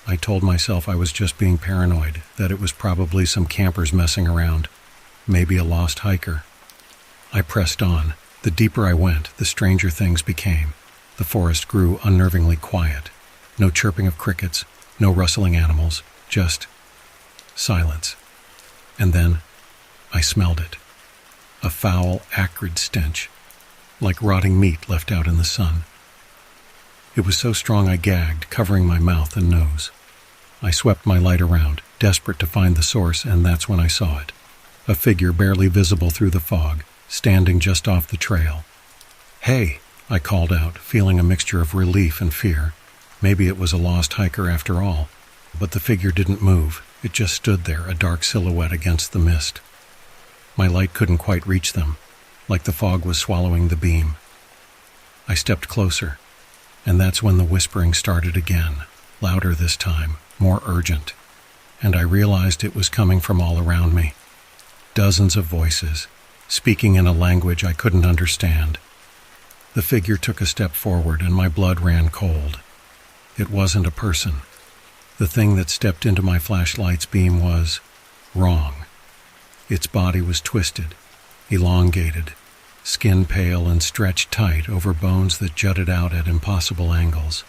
I told myself I was just being paranoid, that it was probably some campers messing around, maybe a lost hiker. I pressed on. The deeper I went, the stranger things became. The forest grew unnervingly quiet. No chirping of crickets, no rustling animals, just silence. And then I smelled it. A foul, acrid stench, like rotting meat left out in the sun. It was so strong I gagged, covering my mouth and nose. I swept my light around, desperate to find the source, and that's when I saw it. A figure barely visible through the fog, standing just off the trail. "Hey!" I called out, feeling a mixture of relief and fear. Maybe it was a lost hiker after all. But the figure didn't move. It just stood there, a dark silhouette against the mist. My light couldn't quite reach them, like the fog was swallowing the beam. I stepped closer, and that's when the whispering started again, louder this time, more urgent, and I realized it was coming from all around me. Dozens of voices, speaking in a language I couldn't understand. The figure took a step forward, and my blood ran cold. It wasn't a person. The thing that stepped into my flashlight's beam was wrong. Its body was twisted, elongated, skin pale and stretched tight over bones that jutted out at impossible angles.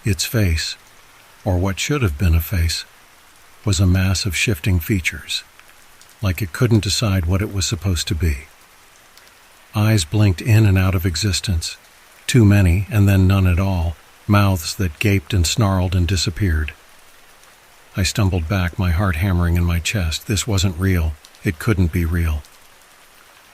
Its face, or what should have been a face, was a mass of shifting features, like it couldn't decide what it was supposed to be. Eyes blinked in and out of existence, too many and then none at all, mouths that gaped and snarled and disappeared. I stumbled back, my heart hammering in my chest. This wasn't real. It couldn't be real.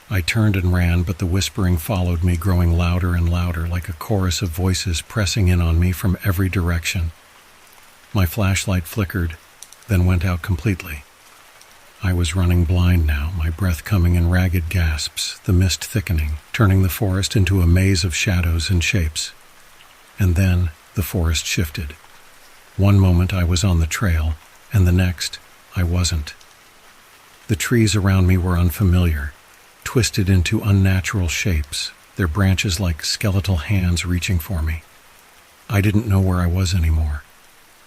I turned and ran, but the whispering followed me, growing louder and louder, like a chorus of voices pressing in on me from every direction. My flashlight flickered, then went out completely. I was running blind now, my breath coming in ragged gasps, the mist thickening, turning the forest into a maze of shadows and shapes. And then the forest shifted. One moment I was on the trail, and the next, I wasn't. The trees around me were unfamiliar, twisted into unnatural shapes, their branches like skeletal hands reaching for me. I didn't know where I was anymore.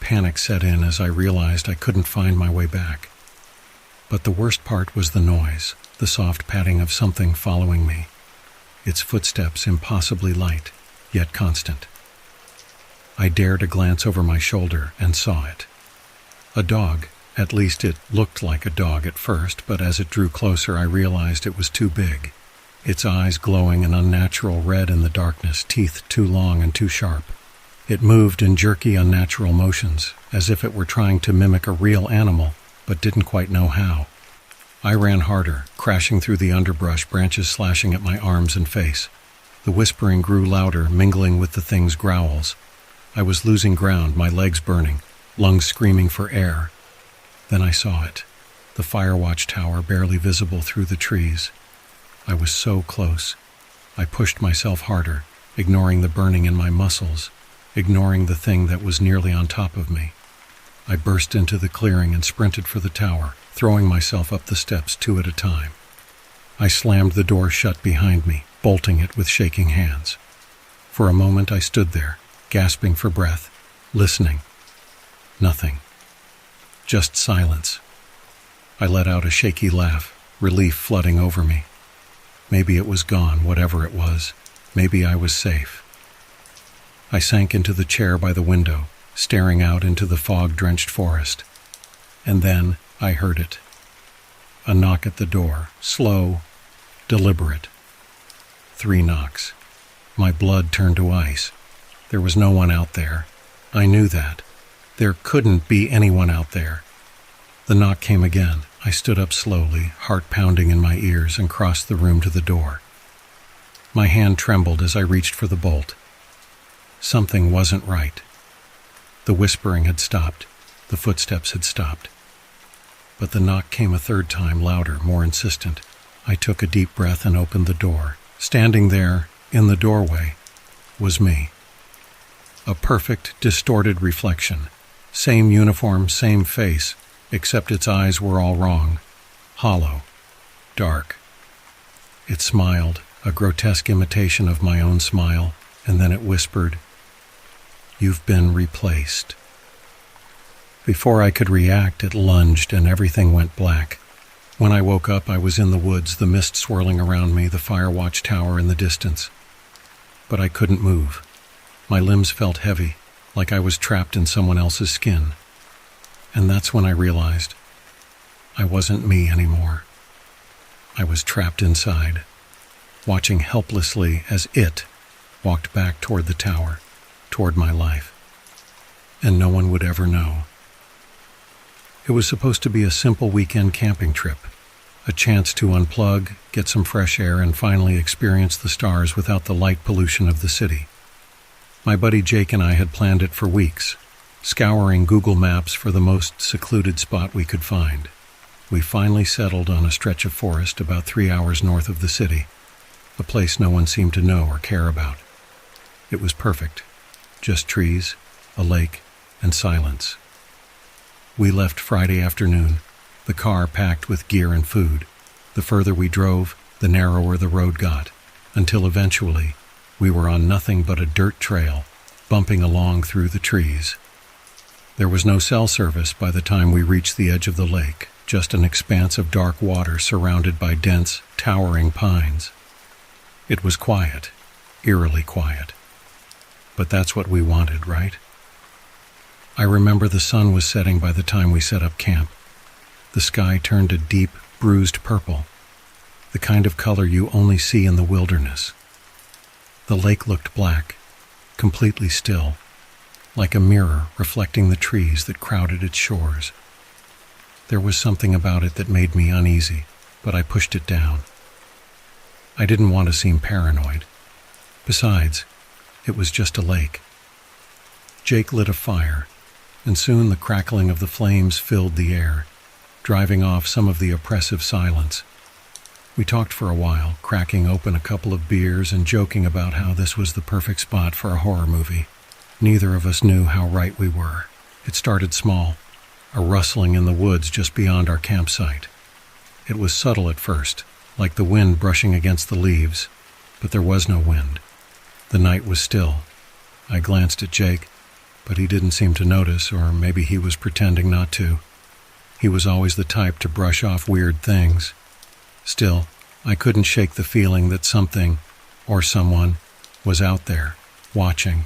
Panic set in as I realized I couldn't find my way back. But the worst part was the noise, the soft padding of something following me, its footsteps impossibly light, yet constant. I dared a glance over my shoulder and saw it. A dog. At least it looked like a dog at first, but as it drew closer I realized it was too big. Its eyes glowing an unnatural red in the darkness, teeth too long and too sharp. It moved in jerky, unnatural motions, as if it were trying to mimic a real animal, but didn't quite know how. I ran harder, crashing through the underbrush, branches slashing at my arms and face. The whispering grew louder, mingling with the thing's growls. I was losing ground, my legs burning, lungs screaming for air. Then I saw it, the fire watch tower barely visible through the trees. I was so close. I pushed myself harder, ignoring the burning in my muscles, ignoring the thing that was nearly on top of me. I burst into the clearing and sprinted for the tower, throwing myself up the steps 2 at a time. I slammed the door shut behind me, bolting it with shaking hands. For a moment I stood there, gasping for breath, listening. Nothing. Just silence. I let out a shaky laugh, relief flooding over me. Maybe it was gone, whatever it was. Maybe I was safe. I sank into the chair by the window, staring out into the fog-drenched forest. And then I heard it. A knock at the door, slow, deliberate. 3 knocks. My blood turned to ice. There was no one out there. I knew that. There couldn't be anyone out there. The knock came again. I stood up slowly, heart pounding in my ears, and crossed the room to the door. My hand trembled as I reached for the bolt. Something wasn't right. The whispering had stopped. The footsteps had stopped. But the knock came a 3rd time, louder, more insistent. I took a deep breath and opened the door. Standing there, in the doorway, was me. A perfect, distorted reflection. Same uniform, same face, except its eyes were all wrong. Hollow. Dark. It smiled, a grotesque imitation of my own smile, and then it whispered, "You've been replaced." Before I could react, it lunged and everything went black. When I woke up, I was in the woods, the mist swirling around me, the fire watch tower in the distance. But I couldn't move. My limbs felt heavy, like I was trapped in someone else's skin. And that's when I realized I wasn't me anymore. I was trapped inside, watching helplessly as it walked back toward the tower, toward my life. And no one would ever know. It was supposed to be a simple weekend camping trip, a chance to unplug, get some fresh air, and finally experience the stars without the light pollution of the city. My buddy Jake and I had planned it for weeks, scouring Google Maps for the most secluded spot we could find. We finally settled on a stretch of forest about 3 hours north of the city, a place no one seemed to know or care about. It was perfect. Just trees, a lake, and silence. We left Friday afternoon, the car packed with gear and food. The further we drove, the narrower the road got, until eventually we were on nothing but a dirt trail, bumping along through the trees. There was no cell service by the time we reached the edge of the lake, just an expanse of dark water surrounded by dense, towering pines. It was quiet, eerily quiet. But that's what we wanted, right? I remember the sun was setting by the time we set up camp. The sky turned a deep, bruised purple, the kind of color you only see in the wilderness. The lake looked black, completely still, like a mirror reflecting the trees that crowded its shores. There was something about it that made me uneasy, but I pushed it down. I didn't want to seem paranoid. Besides, it was just a lake. Jake lit a fire, and soon the crackling of the flames filled the air, driving off some of the oppressive silence. We talked for a while, cracking open a couple of beers and joking about how this was the perfect spot for a horror movie. Neither of us knew how right we were. It started small, a rustling in the woods just beyond our campsite. It was subtle at first, like the wind brushing against the leaves, but there was no wind. The night was still. I glanced at Jake, but he didn't seem to notice, or maybe he was pretending not to. He was always the type to brush off weird things. Still, I couldn't shake the feeling that something, or someone, was out there, watching.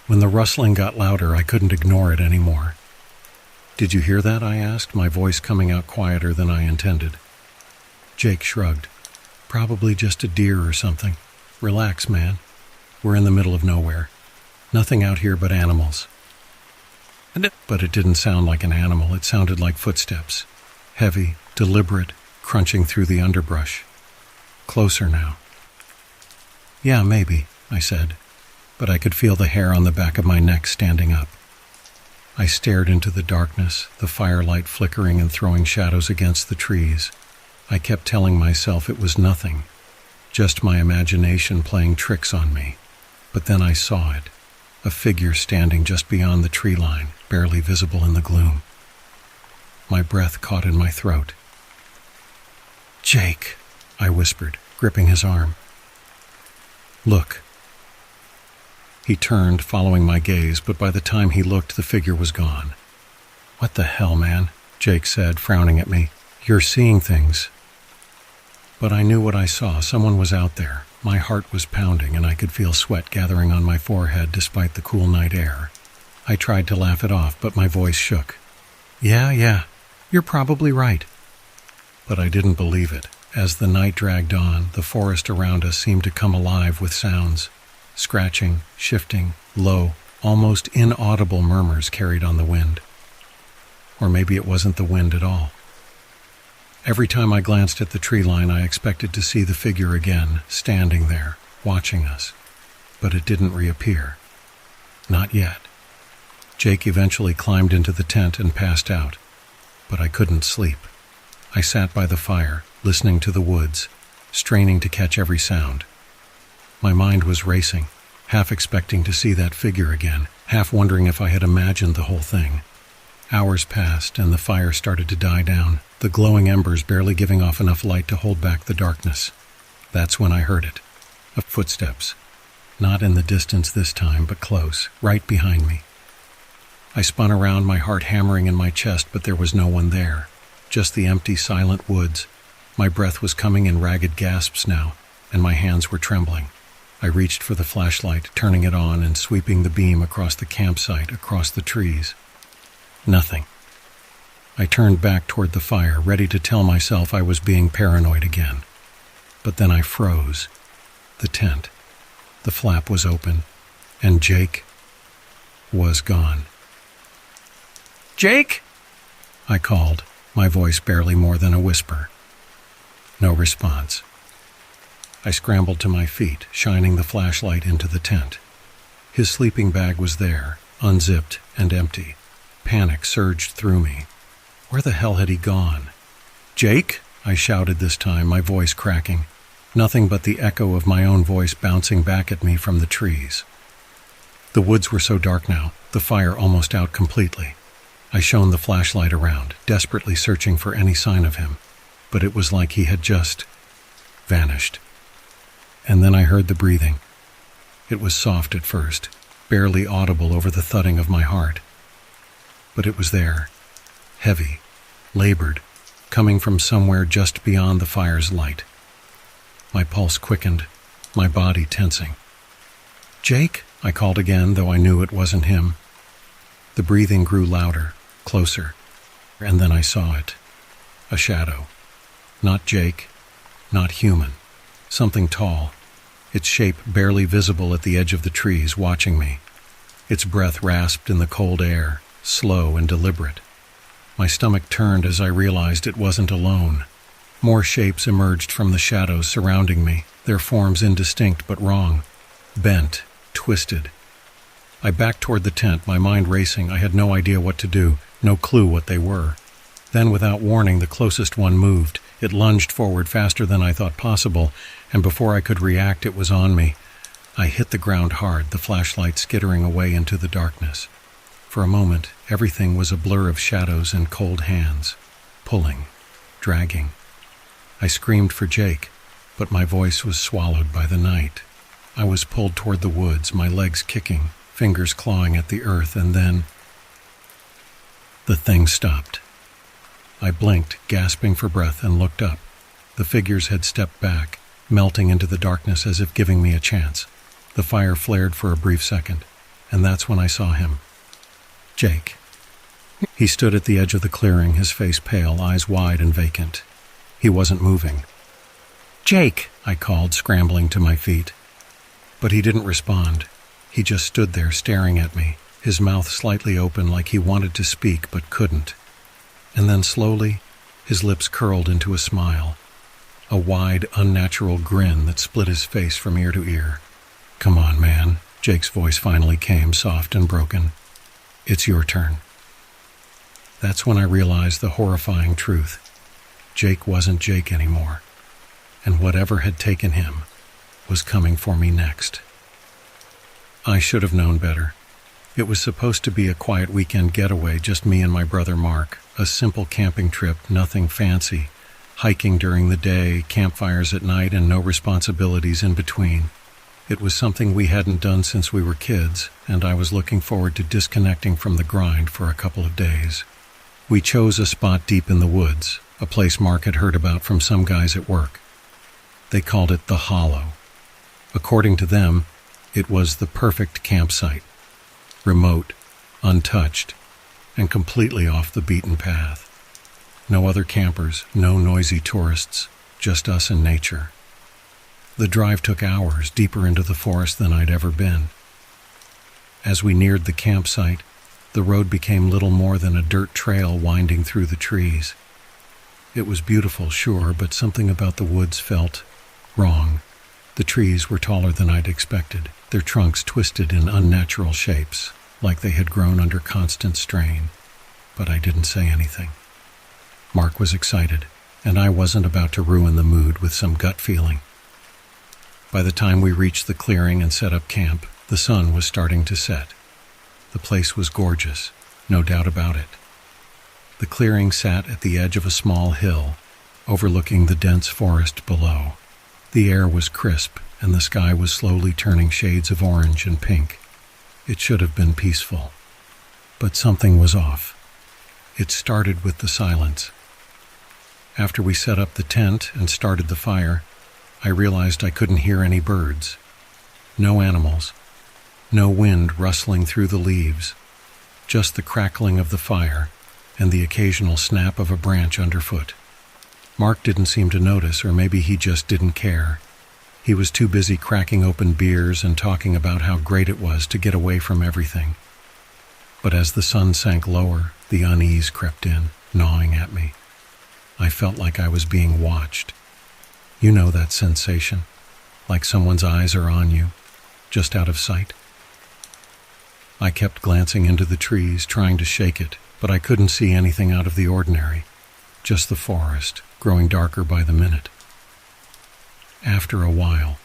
When the rustling got louder, I couldn't ignore it anymore. "Did you hear that?" I asked, my voice coming out quieter than I intended. Jake shrugged. "Probably just a deer or something. Relax, man. We're in the middle of nowhere. Nothing out here but animals." But it didn't sound like an animal. It sounded like footsteps. Heavy, deliberate, crunching through the underbrush. Closer now. "Yeah, maybe," I said, but I could feel the hair on the back of my neck standing up. I stared into the darkness, the firelight flickering and throwing shadows against the trees. I kept telling myself it was nothing, just my imagination playing tricks on me. But then I saw it, a figure standing just beyond the tree line, barely visible in the gloom. My breath caught in my throat. "Jake," I whispered, gripping his arm. "Look." He turned, following my gaze, but by the time he looked, the figure was gone. "What the hell, man?" Jake said, frowning at me. "You're seeing things." But I knew what I saw. Someone was out there. My heart was pounding, and I could feel sweat gathering on my forehead despite the cool night air. I tried to laugh it off, but my voice shook. Yeah, you're probably right." But I didn't believe it. As the night dragged on, the forest around us seemed to come alive with sounds. Scratching, shifting, low, almost inaudible murmurs carried on the wind. Or maybe it wasn't the wind at all. Every time I glanced at the tree line, I expected to see the figure again, standing there, watching us. But it didn't reappear. Not yet. Jake eventually climbed into the tent and passed out. But I couldn't sleep. I sat by the fire, listening to the woods, straining to catch every sound. My mind was racing, half expecting to see that figure again, half wondering if I had imagined the whole thing. Hours passed, and the fire started to die down, the glowing embers barely giving off enough light to hold back the darkness. That's when I heard it. Footsteps. Not in the distance this time, but close, right behind me. I spun around, my heart hammering in my chest, but there was no one there. Just the empty, silent woods. My breath was coming in ragged gasps now, and my hands were trembling. I reached for the flashlight, turning it on and sweeping the beam across the campsite, across the trees. Nothing. I turned back toward the fire, ready to tell myself I was being paranoid again. But then I froze. The tent. The flap was open, and Jake was gone. "Jake?" I called, my voice barely more than a whisper. No response. I scrambled to my feet, shining the flashlight into the tent. His sleeping bag was there, unzipped and empty. Panic surged through me. Where the hell had he gone? "Jake?" I shouted this time, my voice cracking. Nothing but the echo of my own voice bouncing back at me from the trees. The woods were so dark now, the fire almost out completely. I shone the flashlight around, desperately searching for any sign of him, but it was like he had just vanished. And then I heard the breathing. It was soft at first, barely audible over the thudding of my heart. But it was there, heavy, labored, coming from somewhere just beyond the fire's light. My pulse quickened, my body tensing. "Jake?" I called again, though I knew it wasn't him. The breathing grew louder, closer, and then I saw it. A shadow. Not Jake, not human. Something tall, its shape barely visible at the edge of the trees, watching me. Its breath rasped in the cold air, slow and deliberate. My stomach turned as I realized it wasn't alone. More shapes emerged from the shadows surrounding me, their forms indistinct but wrong. Bent, twisted. I backed toward the tent, my mind racing. I had no idea what to do, no clue what they were. Then, without warning, the closest one moved. It lunged forward faster than I thought possible, and before I could react, it was on me. I hit the ground hard, the flashlight skittering away into the darkness. For a moment, everything was a blur of shadows and cold hands, pulling, dragging. I screamed for Jake, but my voice was swallowed by the night. I was pulled toward the woods, my legs kicking, fingers clawing at the earth, and then the thing stopped. I blinked, gasping for breath, and looked up. The figures had stepped back, melting into the darkness as if giving me a chance. The fire flared for a brief second, and that's when I saw him. Jake. He stood at the edge of the clearing, his face pale, eyes wide and vacant. He wasn't moving. "Jake!" I called, scrambling to my feet. But he didn't respond. He just stood there staring at me, his mouth slightly open like he wanted to speak but couldn't. And then slowly, his lips curled into a smile, a wide, unnatural grin that split his face from ear to ear. "Come on, man," Jake's voice finally came, soft and broken. "It's your turn." That's when I realized the horrifying truth. Jake wasn't Jake anymore, and whatever had taken him was coming for me next. I should have known better. It was supposed to be a quiet weekend getaway, just me and my brother Mark, a simple camping trip, nothing fancy, hiking during the day, campfires at night, and no responsibilities in between. It was something we hadn't done since we were kids, and I was looking forward to disconnecting from the grind for a couple of days. We chose a spot deep in the woods, a place Mark had heard about from some guys at work. They called it the Hollow. According to them, it was the perfect campsite. Remote, untouched, and completely off the beaten path. No other campers, no noisy tourists, just us and nature. The drive took hours, deeper into the forest than I'd ever been. As we neared the campsite, the road became little more than a dirt trail winding through the trees. It was beautiful, sure, but something about the woods felt wrong. The trees were taller than I'd expected, their trunks twisted in unnatural shapes, like they had grown under constant strain. But I didn't say anything. Mark was excited, and I wasn't about to ruin the mood with some gut feeling. By the time we reached the clearing and set up camp, the sun was starting to set. The place was gorgeous, no doubt about it. The clearing sat at the edge of a small hill, overlooking the dense forest below. The air was crisp, and the sky was slowly turning shades of orange and pink. It should have been peaceful. But something was off. It started with the silence. After we set up the tent and started the fire, I realized I couldn't hear any birds. No animals. No wind rustling through the leaves. Just the crackling of the fire and the occasional snap of a branch underfoot. Mark didn't seem to notice, or maybe he just didn't care. He was too busy cracking open beers and talking about how great it was to get away from everything. But as the sun sank lower, the unease crept in, gnawing at me. I felt like I was being watched. You know that sensation, like someone's eyes are on you, just out of sight. I kept glancing into the trees, trying to shake it, but I couldn't see anything out of the ordinary, just the forest, growing darker by the minute. After a while,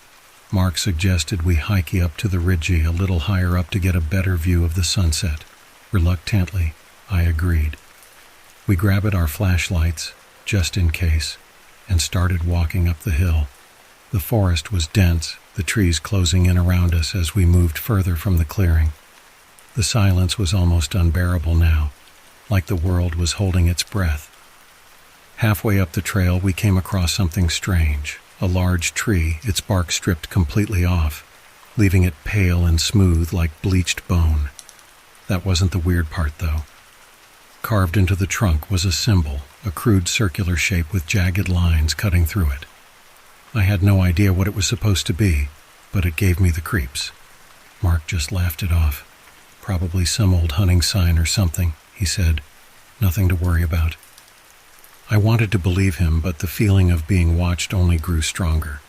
Mark suggested we hike up to the ridge a little higher up to get a better view of the sunset. Reluctantly, I agreed. We grabbed our flashlights, just in case, and started walking up the hill. The forest was dense, the trees closing in around us as we moved further from the clearing. The silence was almost unbearable now, like the world was holding its breath. Halfway up the trail, we came across something strange, a large tree, its bark stripped completely off, leaving it pale and smooth like bleached bone. That wasn't the weird part, though. Carved into the trunk was a symbol, a crude circular shape with jagged lines cutting through it. I had no idea what it was supposed to be, but it gave me the creeps. Mark just laughed it off. "Probably some old hunting sign or something," he said. "Nothing to worry about." I wanted to believe him, but the feeling of being watched only grew stronger.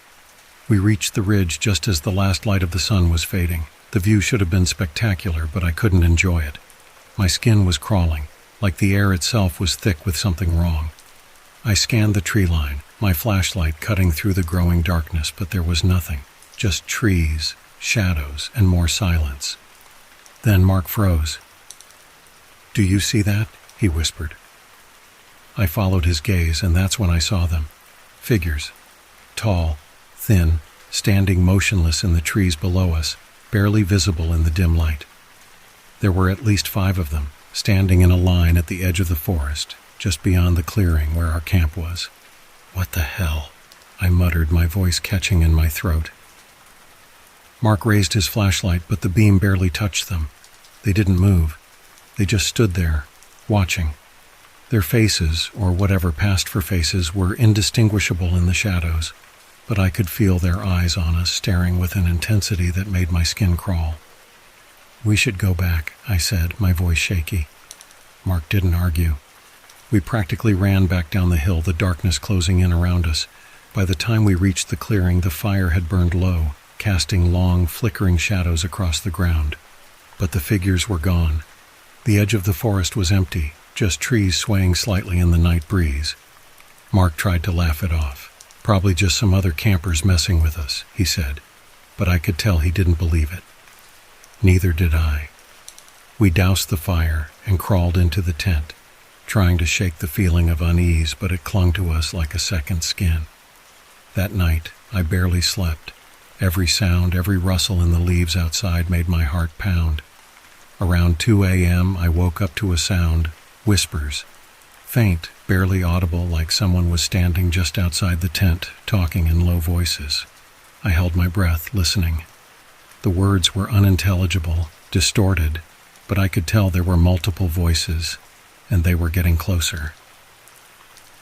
We reached the ridge just as the last light of the sun was fading. The view should have been spectacular, but I couldn't enjoy it. My skin was crawling, like the air itself was thick with something wrong. I scanned the tree line, my flashlight cutting through the growing darkness, but there was nothing. Just trees, shadows, and more silence. Then Mark froze. "Do you see that?" he whispered. I followed his gaze, and that's when I saw them. Figures. Tall, thin, standing motionless in the trees below us, barely visible in the dim light. There were at least 5 of them, standing in a line at the edge of the forest, just beyond the clearing where our camp was. "What the hell?" I muttered, my voice catching in my throat. Mark raised his flashlight, but the beam barely touched them. They didn't move. They just stood there, watching. Their faces, or whatever passed for faces, were indistinguishable in the shadows, but I could feel their eyes on us, staring with an intensity that made my skin crawl. "We should go back," I said, my voice shaky. Mark didn't argue. We practically ran back down the hill, the darkness closing in around us. By the time we reached the clearing, the fire had burned low, casting long, flickering shadows across the ground. But the figures were gone. The edge of the forest was empty, just trees swaying slightly in the night breeze. Mark tried to laugh it off. "Probably just some other campers messing with us," he said, but I could tell he didn't believe it. Neither did I. We doused the fire and crawled into the tent, trying to shake the feeling of unease, but it clung to us like a second skin. That night, I barely slept. Every sound, every rustle in the leaves outside made my heart pound. Around 2 a.m., I woke up to a sound, whispers. Faint, barely audible, like someone was standing just outside the tent, talking in low voices. I held my breath, listening. The words were unintelligible, distorted, but I could tell there were multiple voices, and they were getting closer.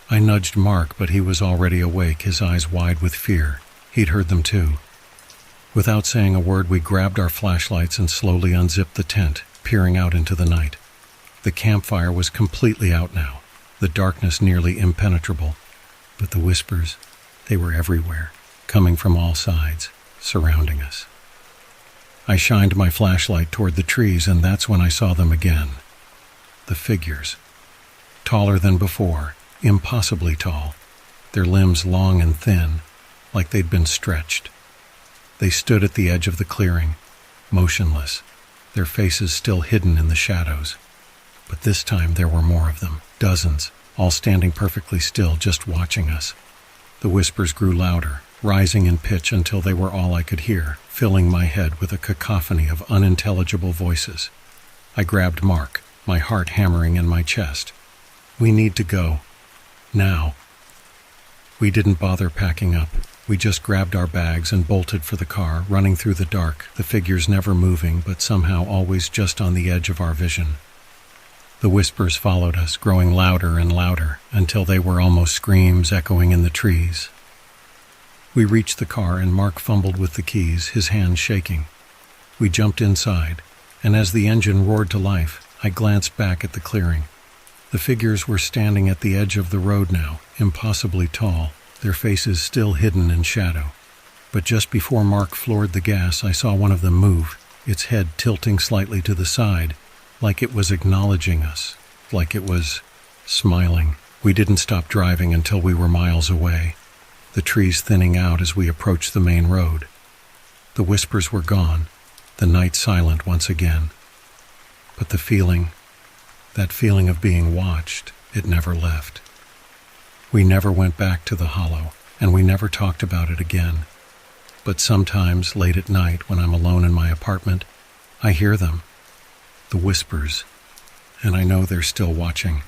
I nudged Mark, but he was already awake, his eyes wide with fear. He'd heard them too. Without saying a word, we grabbed our flashlights and slowly unzipped the tent, peering out into the night. The campfire was completely out now, the darkness nearly impenetrable. But the whispers, they were everywhere, coming from all sides, surrounding us. I shined my flashlight toward the trees, and that's when I saw them again. The figures. Taller than before, impossibly tall, their limbs long and thin, like they'd been stretched. They stood at the edge of the clearing, motionless, their faces still hidden in the shadows. But this time there were more of them, dozens, all standing perfectly still, just watching us. The whispers grew louder, rising in pitch until they were all I could hear, filling my head with a cacophony of unintelligible voices. I grabbed Mark, my heart hammering in my chest. "We need to go. Now." We didn't bother packing up. We just grabbed our bags and bolted for the car, running through the dark, the figures never moving, but somehow always just on the edge of our vision. The whispers followed us, growing louder and louder, until they were almost screams echoing in the trees. We reached the car, and Mark fumbled with the keys, his hands shaking. We jumped inside, and as the engine roared to life, I glanced back at the clearing. The figures were standing at the edge of the road now, impossibly tall, their faces still hidden in shadow. But just before Mark floored the gas, I saw one of them move, its head tilting slightly to the side, like it was acknowledging us, like it was smiling. We didn't stop driving until we were miles away, the trees thinning out as we approached the main road. The whispers were gone, the night silent once again. But the feeling, that feeling of being watched, it never left. We never went back to the hollow, and we never talked about it again. But sometimes, late at night, when I'm alone in my apartment, I hear them, the whispers, and I know they're still watching.